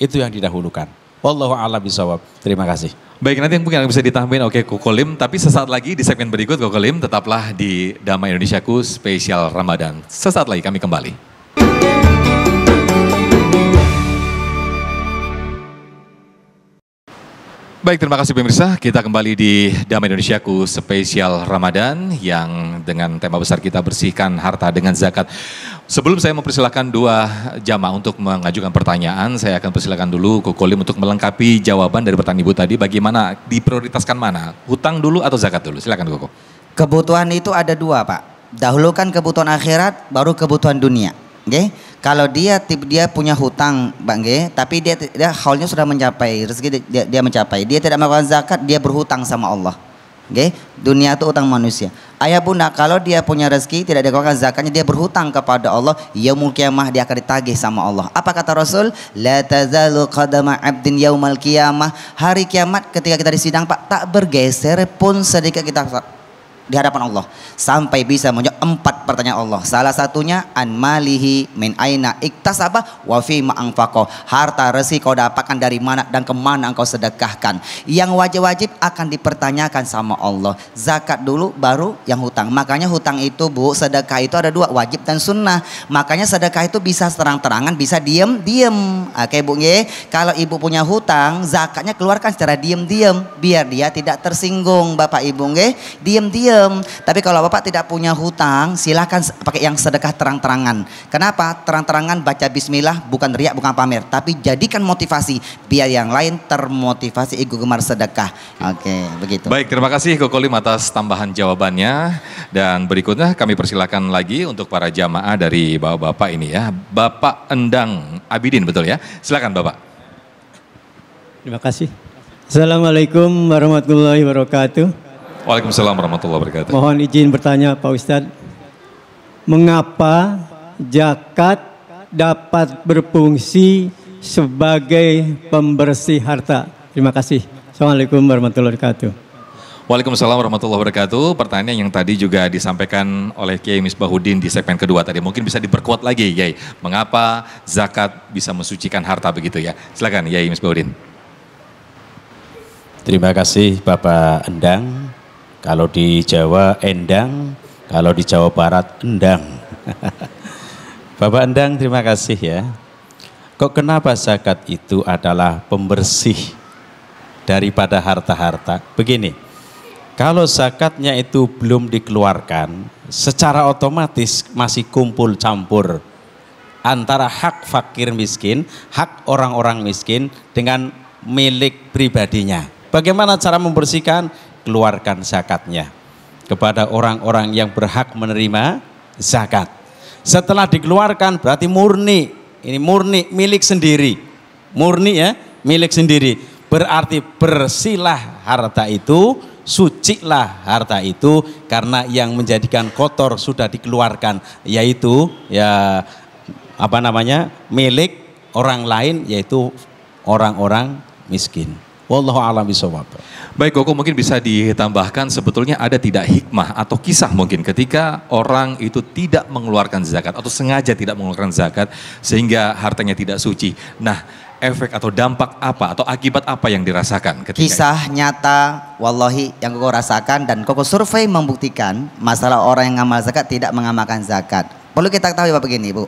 itu yang didahulukan. Wallahu a'lam bishawab. Terima kasih. Baik, nanti yang mungkin bisa ditambahin oke Kokolim, tapi sesaat lagi di segmen berikut Kokolim tetaplah di Damai Indonesiaku spesial Ramadan. Sesaat lagi kami kembali. Baik, terima kasih pemirsa. Kita kembali di Damai Indonesiaku spesial Ramadan yang dengan tema besar kita bersihkan harta dengan zakat. Sebelum saya mempersilahkan 2 jamaah untuk mengajukan pertanyaan, saya akan persilakan dulu Kokolim untuk melengkapi jawaban dari pertanyaan Ibu tadi. Bagaimana diprioritaskan mana? Hutang dulu atau zakat dulu? Silakan Koko. Kebutuhan itu ada 2 Pak. Dahulukan kebutuhan akhirat, baru kebutuhan dunia. Okay? Kalau dia punya hutang, Bang, tapi dia haulnya sudah mencapai, rezeki dia mencapai, dia tidak melakukan zakat, dia berhutang sama Allah. Okay? Dunia itu utang manusia. Ayah bunda, kalau dia punya rezeki tidak dikeluarkan zakatnya, dia berhutang kepada Allah, yaumul qiyamah dia akan ditagih sama Allah. Apa kata Rasul? La tazalu qadama 'abdin yaumal qiyamah. Hari kiamat ketika kita disidang Pak, tak bergeser pun sedikit kita di hadapan Allah sampai bisa menjawab 4 pertanyaan Allah. Salah satunya an malihi min aina iktasaba wa fi ma anfaqa. Harta rezeki kau dapatkan dari mana dan kemana engkau sedekahkan. Yang wajib-wajib akan dipertanyakan sama Allah. Zakat dulu baru yang hutang. Makanya hutang itu Bu, sedekah itu ada 2, wajib dan sunnah. Makanya sedekah itu bisa terang-terangan, bisa diem-diem. Oke Bu nggih. Kalau ibu punya hutang, zakatnya keluarkan secara diem-diem biar dia tidak tersinggung Bapak Ibu nggih. Diem-diem. Tapi kalau Bapak tidak punya hutang, silakan pakai yang sedekah terang-terangan. Kenapa? Terang-terangan baca bismillah, bukan riak, bukan pamer, tapi jadikan motivasi biar yang lain termotivasi ikut gemar sedekah. Oke, begitu. Baik, terima kasih Kokolim atas tambahan jawabannya. Dan berikutnya kami persilakan lagi untuk para jamaah dari bapak-bapak ini ya. Bapak Endang Abidin, betul ya? Silakan Bapak. Terima kasih. Assalamualaikum warahmatullahi wabarakatuh. Waalaikumsalam warahmatullahi wabarakatuh. Mohon izin bertanya Pak Ustadz, mengapa zakat dapat berfungsi sebagai pembersih harta? Terima kasih. Assalamualaikum warahmatullahi wabarakatuh. Waalaikumsalam warahmatullahi wabarakatuh. Pertanyaan yang tadi juga disampaikan oleh Kiai Misbahuddin di segmen kedua tadi. Mungkin bisa diperkuat lagi Kiai. Mengapa zakat bisa mensucikan harta begitu ya? Silakan Kiai Misbahuddin. Terima kasih Bapak Endang. Kalau di Jawa Endang, kalau di Jawa Barat Endang. Bapak Endang terima kasih ya. Kok kenapa zakat itu adalah pembersih daripada harta-harta? Begini, kalau zakatnya itu belum dikeluarkan, secara otomatis masih kumpul campur antara hak fakir miskin, hak orang-orang miskin dengan milik pribadinya. Bagaimana cara membersihkan? Keluarkan zakatnya kepada orang-orang yang berhak menerima zakat. Setelah dikeluarkan berarti murni, ini murni milik sendiri, murni ya milik sendiri. Berarti bersihlah harta itu, sucilah harta itu, karena yang menjadikan kotor sudah dikeluarkan, yaitu ya apa namanya milik orang lain, yaitu orang-orang miskin. Wallahu a'lam bishawab. Baik Koko, mungkin bisa ditambahkan sebetulnya ada tidak hikmah atau kisah mungkin ketika orang itu tidak mengeluarkan zakat atau sengaja tidak mengeluarkan zakat sehingga hartanya tidak suci. Nah, efek atau dampak apa atau akibat apa yang dirasakan ketika Kisah nyata, wallahi yang kau rasakan dan kau survei membuktikan masalah orang yang ngamal zakat tidak mengamalkan zakat. Perlu kita ketahui Bapak begini Bu,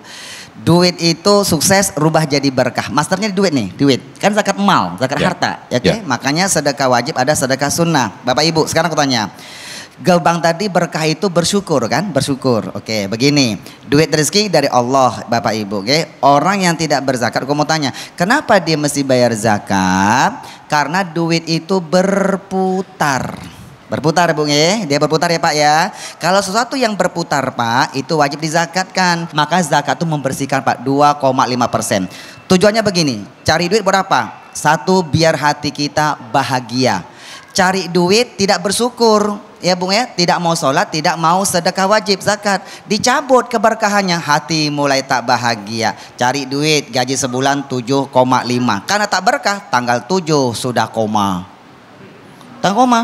duit itu sukses rubah jadi berkah. Masternya duit nih, duit kan zakat mal, zakat harta, ya, oke? Makanya sedekah wajib ada sedekah sunnah. Bapak Ibu, sekarang aku tanya, gerbang tadi berkah itu bersyukur kan, bersyukur. Oke, begini, duit rezeki dari Allah Bapak Ibu, oke? Orang yang tidak berzakat, aku mau tanya, kenapa dia mesti bayar zakat? Karena duit itu berputar. Berputar Bu ya, dia berputar ya Pak ya. Kalau sesuatu yang berputar Pak, itu wajib dizakatkan. Maka zakat itu membersihkan Pak 2,5%. Tujuannya begini, cari duit berapa? Satu, biar hati kita bahagia. Cari duit tidak bersyukur, ya Bung ya, tidak mau sholat, tidak mau sedekah wajib zakat, dicabut keberkahannya, hati mulai tak bahagia. Cari duit gaji sebulan 7,5, karena tak berkah tanggal 7 sudah koma. Tanggal koma.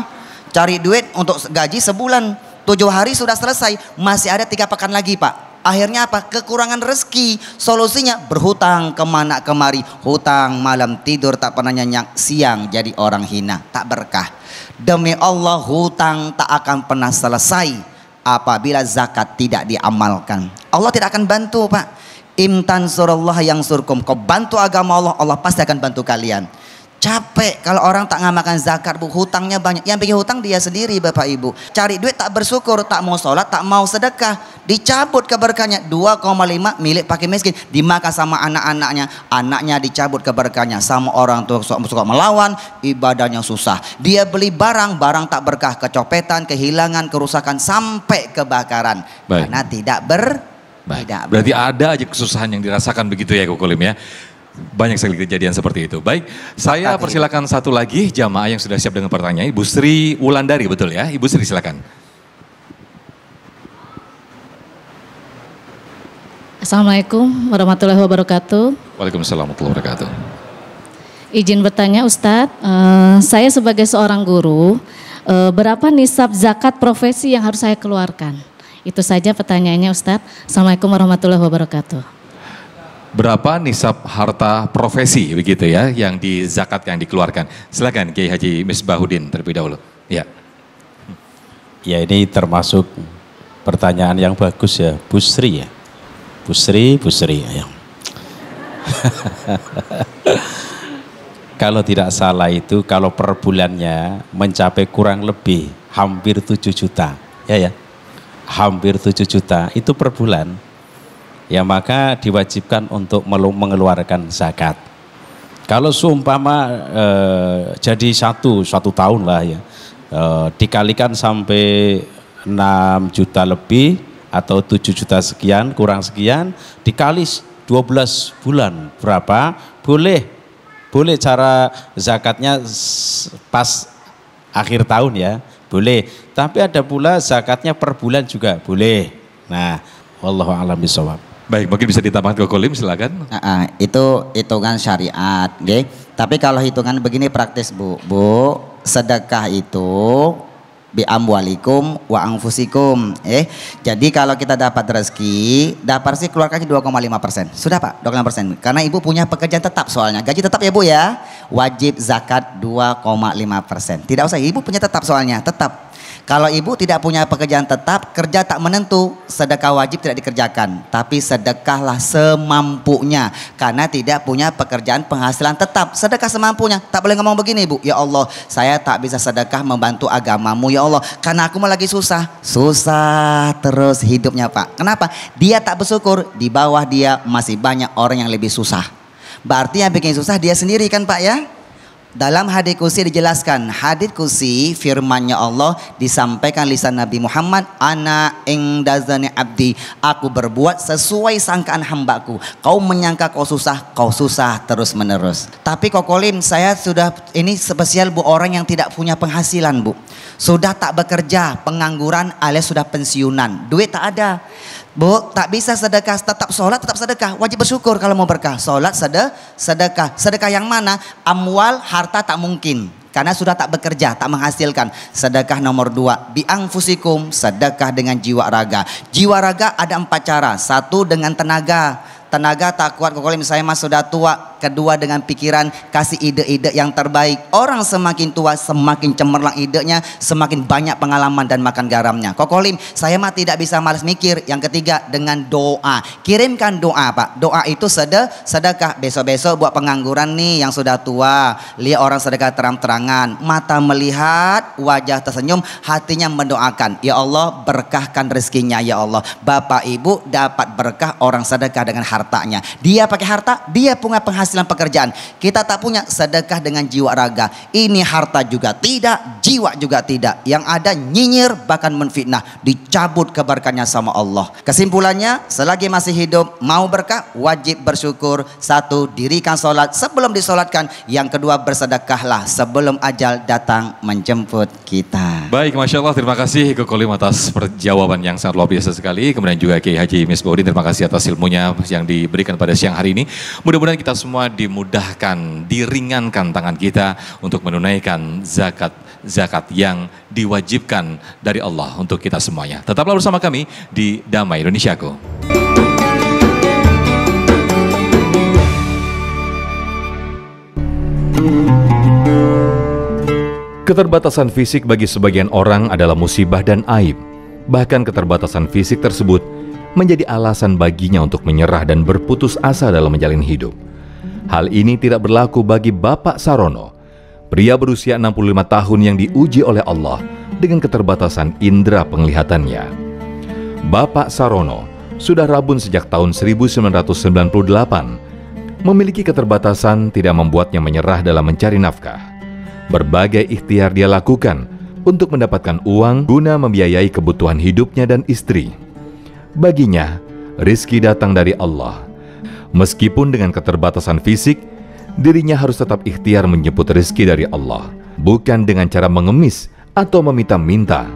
Cari duit untuk gaji sebulan 7 hari sudah selesai, masih ada 3 pekan lagi Pak. Akhirnya apa? Kekurangan rezeki. Solusinya berhutang kemana kemari, hutang malam tidur tak pernah nyenyak, siang jadi orang hina, tak berkah. Demi Allah hutang tak akan pernah selesai apabila zakat tidak diamalkan. Allah tidak akan bantu Pak. Imtan surallah yang surkum, kau bantu agama Allah, Allah pasti akan bantu kalian. Capek kalau orang tak ngamalkan zakat Bu, hutangnya banyak. Yang bikin hutang dia sendiri Bapak Ibu. Cari duit tak bersyukur, tak mau sholat, tak mau sedekah, dicabut keberkahannya. 2,5 milik pakai miskin, dimakan sama anak-anaknya. Anaknya dicabut keberkahannya, sama orang tua suka melawan, ibadahnya susah. Dia beli barang, barang tak berkah, kecopetan, kehilangan, kerusakan, sampai kebakaran. Baik. Karena tidak Baik. tidak Berarti ada aja kesusahan yang dirasakan begitu ya Kokolim ya. Banyak sekali kejadian seperti itu. Baik, saya persilakan satu lagi jamaah yang sudah siap dengan pertanyaan. Ibu Sri Wulandari, betul ya? Ibu Sri silakan. Assalamualaikum warahmatullahi wabarakatuh. Waalaikumsalam warahmatullahi wabarakatuh. Izin bertanya Ustadz, saya sebagai seorang guru, berapa nisab zakat profesi yang harus saya keluarkan? Itu saja pertanyaannya Ustadz. Assalamualaikum warahmatullahi wabarakatuh. Berapa nisab harta profesi begitu ya yang di zakat yang dikeluarkan? Silakan Kiai Haji Misbahuddin terlebih dahulu. Ya. Ya ini termasuk pertanyaan yang bagus ya, Bu Sri ya. Bu Sri ya. Kalau tidak salah itu kalau per bulannya mencapai kurang lebih hampir 7 juta. Ya. Hampir 7 juta itu per bulan. Ya maka diwajibkan untuk mengeluarkan zakat. Kalau seumpama jadi satu tahun lah ya, dikalikan sampai 6 juta lebih atau 7 juta sekian kurang sekian, dikali 12 bulan berapa? Boleh cara zakatnya pas akhir tahun ya, boleh. Tapi ada pula zakatnya per bulan juga boleh. Nah, wallahu a'lam bishawab. Baik, mungkin bisa ditambahkan ke Kolim, silakan. Itu hitungan syariat, okay? Tapi kalau hitungan begini praktis Bu, sedekah itu bi amwalikum wa anfusikum, Jadi kalau kita dapat rezeki keluarkannya 2,5%. Sudah Pak, 2,5%. Karena Ibu punya pekerjaan tetap soalnya, gaji tetap ya Bu ya. Wajib zakat 2,5%. Tidak usah, Ibu punya tetap soalnya, tetap. Kalau Ibu tidak punya pekerjaan tetap, kerja tak menentu, sedekah wajib tidak dikerjakan. Tapi sedekahlah semampunya, karena tidak punya pekerjaan penghasilan tetap. Sedekah semampunya, tak boleh ngomong begini Bu, ya Allah saya tak bisa sedekah membantu agamamu ya Allah, karena aku lagi susah terus hidupnya Pak. Kenapa? Dia tak bersyukur, di bawah dia masih banyak orang yang lebih susah. Berarti yang bikin susah dia sendiri kan Pak ya. Dalam hadits qudsi dijelaskan, hadits qudsi firman-Nya Allah disampaikan lisan Nabi Muhammad, ana indazani abdi, aku berbuat sesuai sangkaan hambaku. Kau menyangka kau susah terus menerus. Tapi Kokolim, saya sudah ini spesial Bu, orang yang tidak punya penghasilan Bu, sudah tak bekerja, pengangguran alias sudah pensiunan, duit tak ada Bu, tak bisa sedekah, tetap sholat, tetap sedekah, wajib bersyukur kalau mau berkah. Sholat, sedekah. Sedekah yang mana? Amwal, harta tak mungkin, karena sudah tak bekerja, tak menghasilkan. Sedekah nomor 2, bi'anfusikum, sedekah dengan jiwa raga. Jiwa raga ada 4 cara. 1 dengan tenaga tak kuat, kalau misalnya mas sudah tua, kedua dengan pikiran, kasih ide-ide yang terbaik. Orang semakin tua semakin cemerlang idenya, semakin banyak pengalaman dan makan garamnya. Kokolim, saya mah tidak bisa malas mikir. Yang ketiga dengan doa, kirimkan doa Pak. Doa itu sedekah. Besok-besok buat pengangguran nih yang sudah tua, lihat orang sedekah terang-terangan, mata melihat, wajah tersenyum, hatinya mendoakan, ya Allah berkahkan rezekinya ya Allah. Bapak ibu dapat berkah orang sedekah dengan hartanya. Dia pakai harta, dia punya penghasilan pekerjaan. Kita tak punya, sedekah dengan jiwa raga. Ini harta juga tidak, jiwa juga tidak. Yang ada nyinyir bahkan menfitnah, dicabut keberkahannya sama Allah. Kesimpulannya, selagi masih hidup mau berkah wajib bersyukur. Satu, dirikan sholat sebelum disolatkan. Yang kedua, bersedekahlah sebelum ajal datang menjemput kita. Baik, Masya Allah, terima kasih Koko Lim atas perjawaban yang sangat luar biasa sekali. Kemudian juga Kiai Haji Misbahuddin, terima kasih atas ilmunya yang diberikan pada siang hari ini. Mudah-mudahan kita semua dimudahkan, diringankan tangan kita untuk menunaikan zakat yang diwajibkan dari Allah untuk kita semuanya. Tetaplah bersama kami di Damai Indonesiaku. Keterbatasan fisik bagi sebagian orang adalah musibah dan aib. Bahkan keterbatasan fisik tersebut menjadi alasan baginya untuk menyerah dan berputus asa dalam menjalin hidup. Hal ini tidak berlaku bagi Bapak Sarono, pria berusia 65 tahun yang diuji oleh Allah dengan keterbatasan indera penglihatannya. Bapak Sarono sudah rabun sejak tahun 1998. Memiliki keterbatasan tidak membuatnya menyerah dalam mencari nafkah. Berbagai ikhtiar dia lakukan untuk mendapatkan uang guna membiayai kebutuhan hidupnya dan istri. Baginya, rizki datang dari Allah. Meskipun dengan keterbatasan fisik, dirinya harus tetap ikhtiar menjemput rizki dari Allah, bukan dengan cara mengemis atau meminta-minta.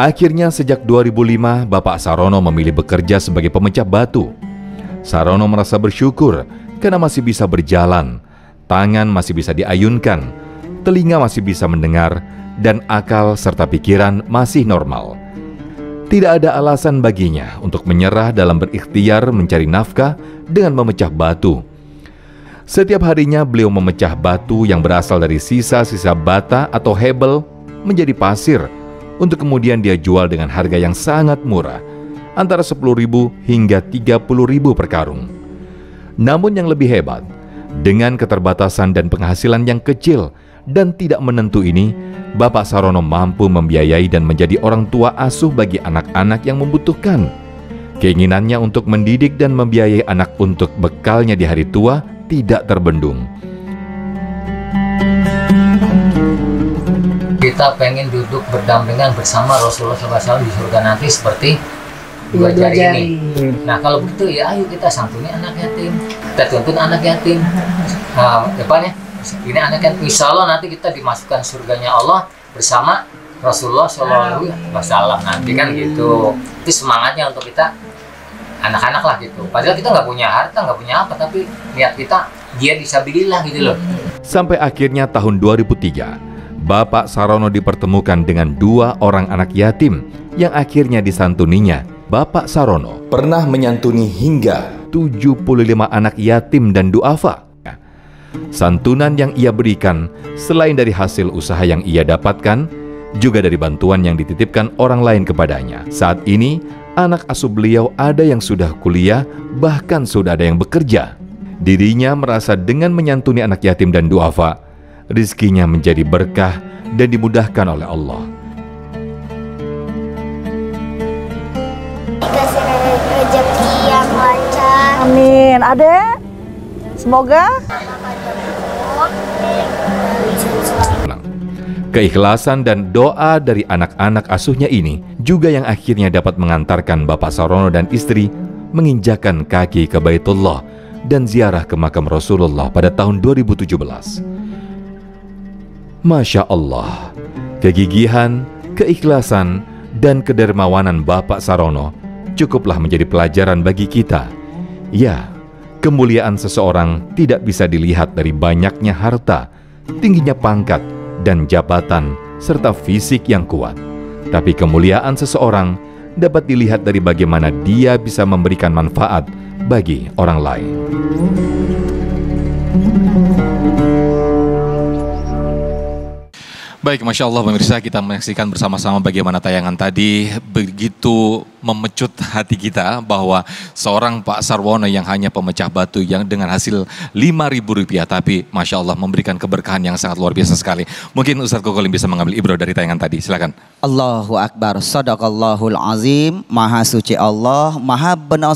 Akhirnya sejak 2005, Bapak Sarono memilih bekerja sebagai pemecah batu. Sarono merasa bersyukur karena masih bisa berjalan, tangan masih bisa diayunkan, telinga masih bisa mendengar, dan akal serta pikiran masih normal. Tidak ada alasan baginya untuk menyerah dalam berikhtiar mencari nafkah dengan memecah batu. Setiap harinya beliau memecah batu yang berasal dari sisa-sisa bata atau hebel menjadi pasir, untuk kemudian dia jual dengan harga yang sangat murah, antara 10.000 hingga 30.000 per karung. Namun yang lebih hebat, dengan keterbatasan dan penghasilan yang kecil dan tidak menentu ini, Bapak Sarono mampu membiayai dan menjadi orang tua asuh bagi anak-anak yang membutuhkan. Keinginannya untuk mendidik dan membiayai anak untuk bekalnya di hari tua tidak terbendung. Kita pengen duduk berdampingan bersama Rasulullah SAW di surga nanti seperti dua jari ini. Nah kalau begitu ya ayo kita santuni anak yatim, kita tuntun anak yatim. Nah depannya ini anak yatim, insya Allah nanti kita dimasukkan surganya Allah bersama Rasulullah SAW nanti kan gitu. Itu semangatnya untuk kita anak-anak lah gitu. Padahal kita nggak punya harta, nggak punya apa, tapi niat kita dia disabilillah gitu loh. Sampai akhirnya tahun 2003, Bapak Sarono dipertemukan dengan 2 orang anak yatim yang akhirnya disantuninya. Bapak Sarono pernah menyantuni hingga 75 anak yatim dan duafa. Santunan yang ia berikan selain dari hasil usaha yang ia dapatkan, juga dari bantuan yang dititipkan orang lain kepadanya. Saat ini, anak asuh beliau ada yang sudah kuliah, bahkan sudah ada yang bekerja. Dirinya merasa dengan menyantuni anak yatim dan duafa, rizkinya menjadi berkah dan dimudahkan oleh Allah. Dikasih rezeki yang lancar. Amin. Adek, semoga keikhlasan dan doa dari anak-anak asuhnya ini juga yang akhirnya dapat mengantarkan Bapak Sarono dan istri menginjakan kaki ke Baitullah dan ziarah ke makam Rasulullah pada tahun 2017. Masya Allah, kegigihan, keikhlasan, dan kedermawanan Bapak Sarono cukuplah menjadi pelajaran bagi kita. Ya, kemuliaan seseorang tidak bisa dilihat dari banyaknya harta, tingginya pangkat, dan jabatan, serta fisik yang kuat. Tapi kemuliaan seseorang dapat dilihat dari bagaimana dia bisa memberikan manfaat bagi orang lain. Baik, Masya Allah pemirsa, kita menyaksikan bersama-sama bagaimana tayangan tadi begitu memecut hati kita bahwa seorang Pak Sarwono yang hanya pemecah batu yang dengan hasil Rp5.000 tapi Masya Allah memberikan keberkahan yang sangat luar biasa sekali. Mungkin Ustadz Kokolim bisa mengambil ibrah dari tayangan tadi, silakan. Allahu Akbar, Sadaqallahul Azim, Maha Suci Allah, Maha benar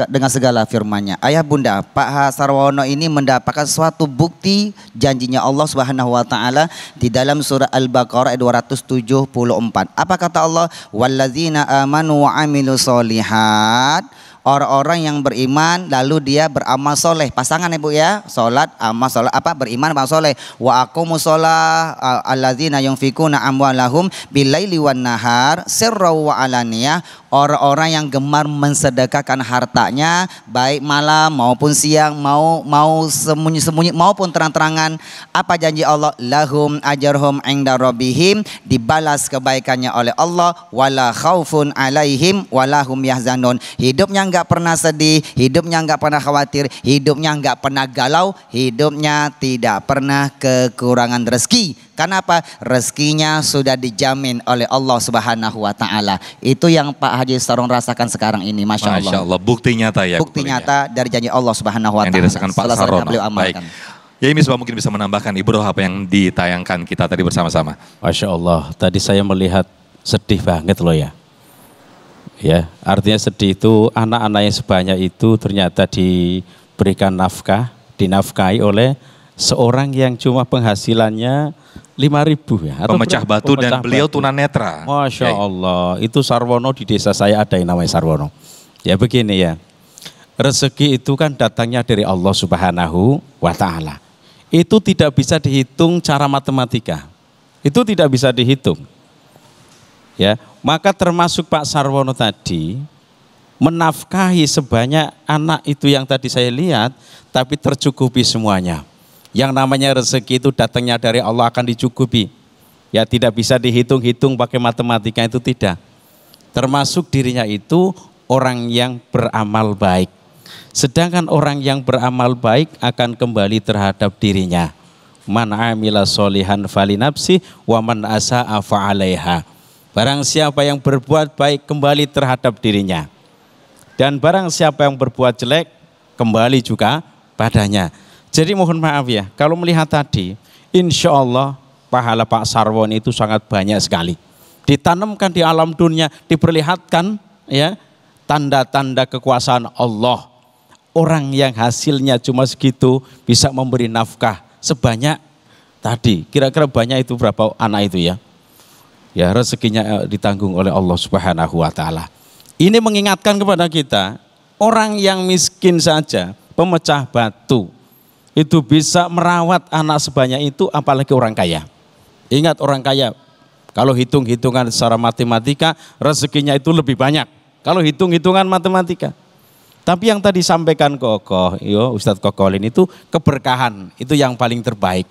dengan segala firman-Nya. Ayah bunda, Pak Sarwono ini mendapatkan suatu bukti janjinya Allah Subhanahu wa taala di dalam surah Al-Baqarah ayat 274. Apa kata Allah? Walladzina amanu wa amilus solihat. Orang-orang yang beriman lalu dia beramal soleh. Pasangan ibu ya, solat, amal soleh, beriman, amal soleh. Wa aqamus sholah alladzina yunfikuna amwalahum bilaili wan nahar sirra wa alaniyah. Orang-orang yang gemar mensedekahkan hartanya baik malam maupun siang, mau sembunyi-sembunyi maupun terang-terangan. Apa janji Allah? Lahum ajarhum inda rabbihim, dibalas kebaikannya oleh Allah. Wala khaufun alaihim walahum yahzanun. Hidupnya nggak pernah sedih, hidupnya nggak pernah khawatir, hidupnya nggak pernah galau, hidupnya tidak pernah kekurangan rezeki. Kenapa? Rezekinya sudah dijamin oleh Allah Subhanahu wa taala. Itu yang Pak Haji Sarwono rasakan sekarang ini, Masya Allah. Masya Allah, bukti nyata ya. Bukti nyata dari janji Allah Subhanahu wa taala. Yang dirasakan Pak Sarwono. Baik. Ya ini Misbah mungkin bisa menambahkan ibrah apa yang ditayangkan kita tadi bersama-sama. Masya Allah, tadi saya melihat sedih banget loh ya. Ya, artinya sedih itu anak-anak yang sebanyak itu ternyata diberikan nafkah, dinafkahi oleh seorang yang cuma penghasilannya 5.000 ya. Atau pemecah batu dan beliau tunanetra. Masya Allah, itu Sarwono di desa saya ada yang namanya Sarwono. Ya begini ya, rezeki itu kan datangnya dari Allah Subhanahu wa taala. Itu tidak bisa dihitung cara matematika. Itu tidak bisa dihitung. Ya, maka termasuk Pak Sarwono tadi menafkahi sebanyak anak itu yang tadi saya lihat, tapi tercukupi semuanya. Yang namanya rezeki itu datangnya dari Allah akan dicukupi. Ya tidak bisa dihitung-hitung pakai matematika, itu tidak. Termasuk dirinya itu orang yang beramal baik. Sedangkan orang yang beramal baik akan kembali terhadap dirinya. Man amila solihan falinapsi wa man asa'a fa'alaiha. Barang siapa yang berbuat baik kembali terhadap dirinya. Dan barang siapa yang berbuat jelek kembali juga padanya. Jadi mohon maaf ya, kalau melihat tadi, insya Allah pahala Pak Sarwono itu sangat banyak sekali. Ditanamkan di alam dunia, diperlihatkan ya tanda-tanda kekuasaan Allah. Orang yang hasilnya cuma segitu bisa memberi nafkah sebanyak tadi. Kira-kira banyak itu berapa anak itu ya? Ya rezekinya ditanggung oleh Allah Subhanahu wa taala. Ini mengingatkan kepada kita, orang yang miskin saja, pemecah batu, itu bisa merawat anak sebanyak itu, apalagi orang kaya. Ingat orang kaya, kalau hitung-hitungan secara matematika, rezekinya itu lebih banyak. Kalau hitung-hitungan matematika. Tapi yang tadi sampaikan Kokoh, Ustadz Kokolin itu keberkahan, itu yang paling terbaik.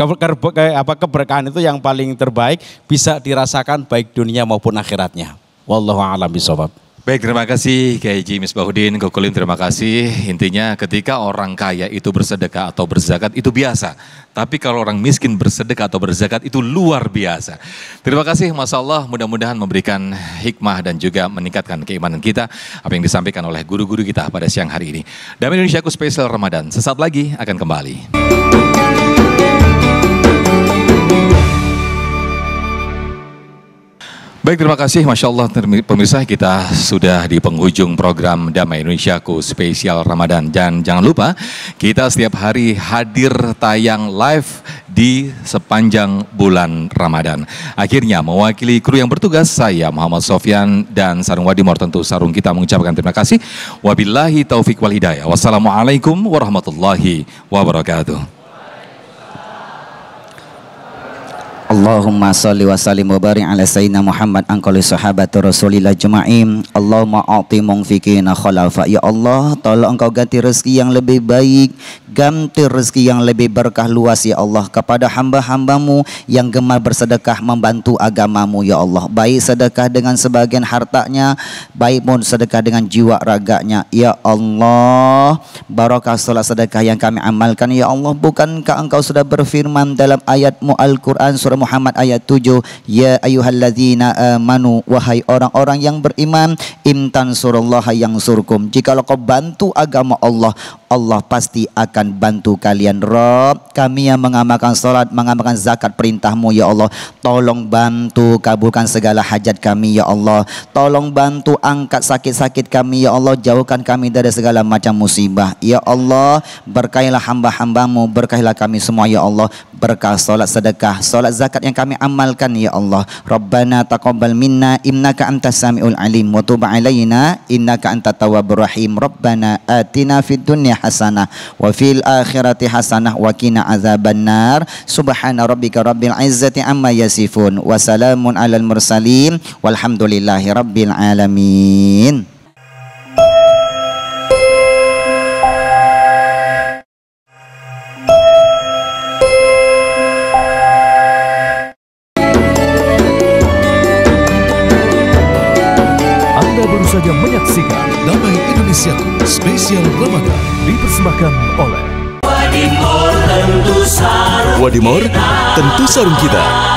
Keberkahan itu yang paling terbaik, bisa dirasakan baik dunia maupun akhiratnya. Wallahu a'lam bishawab. Baik, terima kasih Kiai Haji Misbahuddin Kokolim, terima kasih. Intinya ketika orang kaya itu bersedekah atau berzakat itu biasa. Tapi kalau orang miskin bersedekah atau berzakat itu luar biasa. Terima kasih, Masya Allah, mudah-mudahan memberikan hikmah dan juga meningkatkan keimanan kita. Apa yang disampaikan oleh guru-guru kita pada siang hari ini. Damai Indonesiaku spesial Ramadan, sesaat lagi akan kembali. Baik, terima kasih, Masya Allah pemirsa, kita sudah di penghujung program Damai Indonesiaku spesial Ramadan. Dan jangan lupa, kita setiap hari hadir tayang live di sepanjang bulan Ramadan. Akhirnya mewakili kru yang bertugas, saya Muhammad Sofyan dan Sarung Wadimor, tentu Sarung kita mengucapkan terima kasih. Wabillahi taufiq wal hidayah. Wassalamualaikum warahmatullahi wabarakatuh. Allahumma salli wa sallim wa barik ala sayyidina Muhammad angkali sahabat Rasulillah jema'im. Allahumma a'ti mungfikina khalafa. Ya Allah, tolong engkau ganti rezeki yang lebih baik, ganti rezeki yang lebih berkah luas ya Allah kepada hamba-hambamu yang gemar bersedekah membantu agamamu ya Allah. Baik sedekah dengan sebagian hartanya, baik pun sedekah dengan jiwa raganya ya Allah. Barakah salat sedekah yang kami amalkan ya Allah. Bukankah engkau sudah berfirman dalam ayatmu Al-Quran surah Muhammad ayat 7, ya ayyuhalladzina amanu, wahai orang-orang yang beriman, imtan surallaha yang surkum, jikalau kau bantu agama Allah, Allah pasti akan bantu kalian. Rob, kami yang mengamalkan salat, mengamalkan zakat perintahmu ya Allah, tolong bantu kabulkan segala hajat kami ya Allah. Tolong bantu angkat sakit-sakit kami ya Allah, jauhkan kami dari segala macam musibah ya Allah. Berkailah hamba-hambamu, berkailah kami semua ya Allah, berkah salat sedekah, salat zakat yang kami amalkan ya Allah. Rabbana taqabbal minna innaka antas samiul alim wa tub alaina innaka antat tawwabur rahim. Rabbana atina fid dunya hasanah wa fil akhirati hasanah wa qina azabannar. Subhana rabbika rabbil izzati amma yasifun wa salamun alal mursalin walhamdulillahi rabbil alamin. Baru saja menyaksikan Damai Indonesiaku spesial Ramadan dipersembahkan oleh Wadimor tentu sarung kita.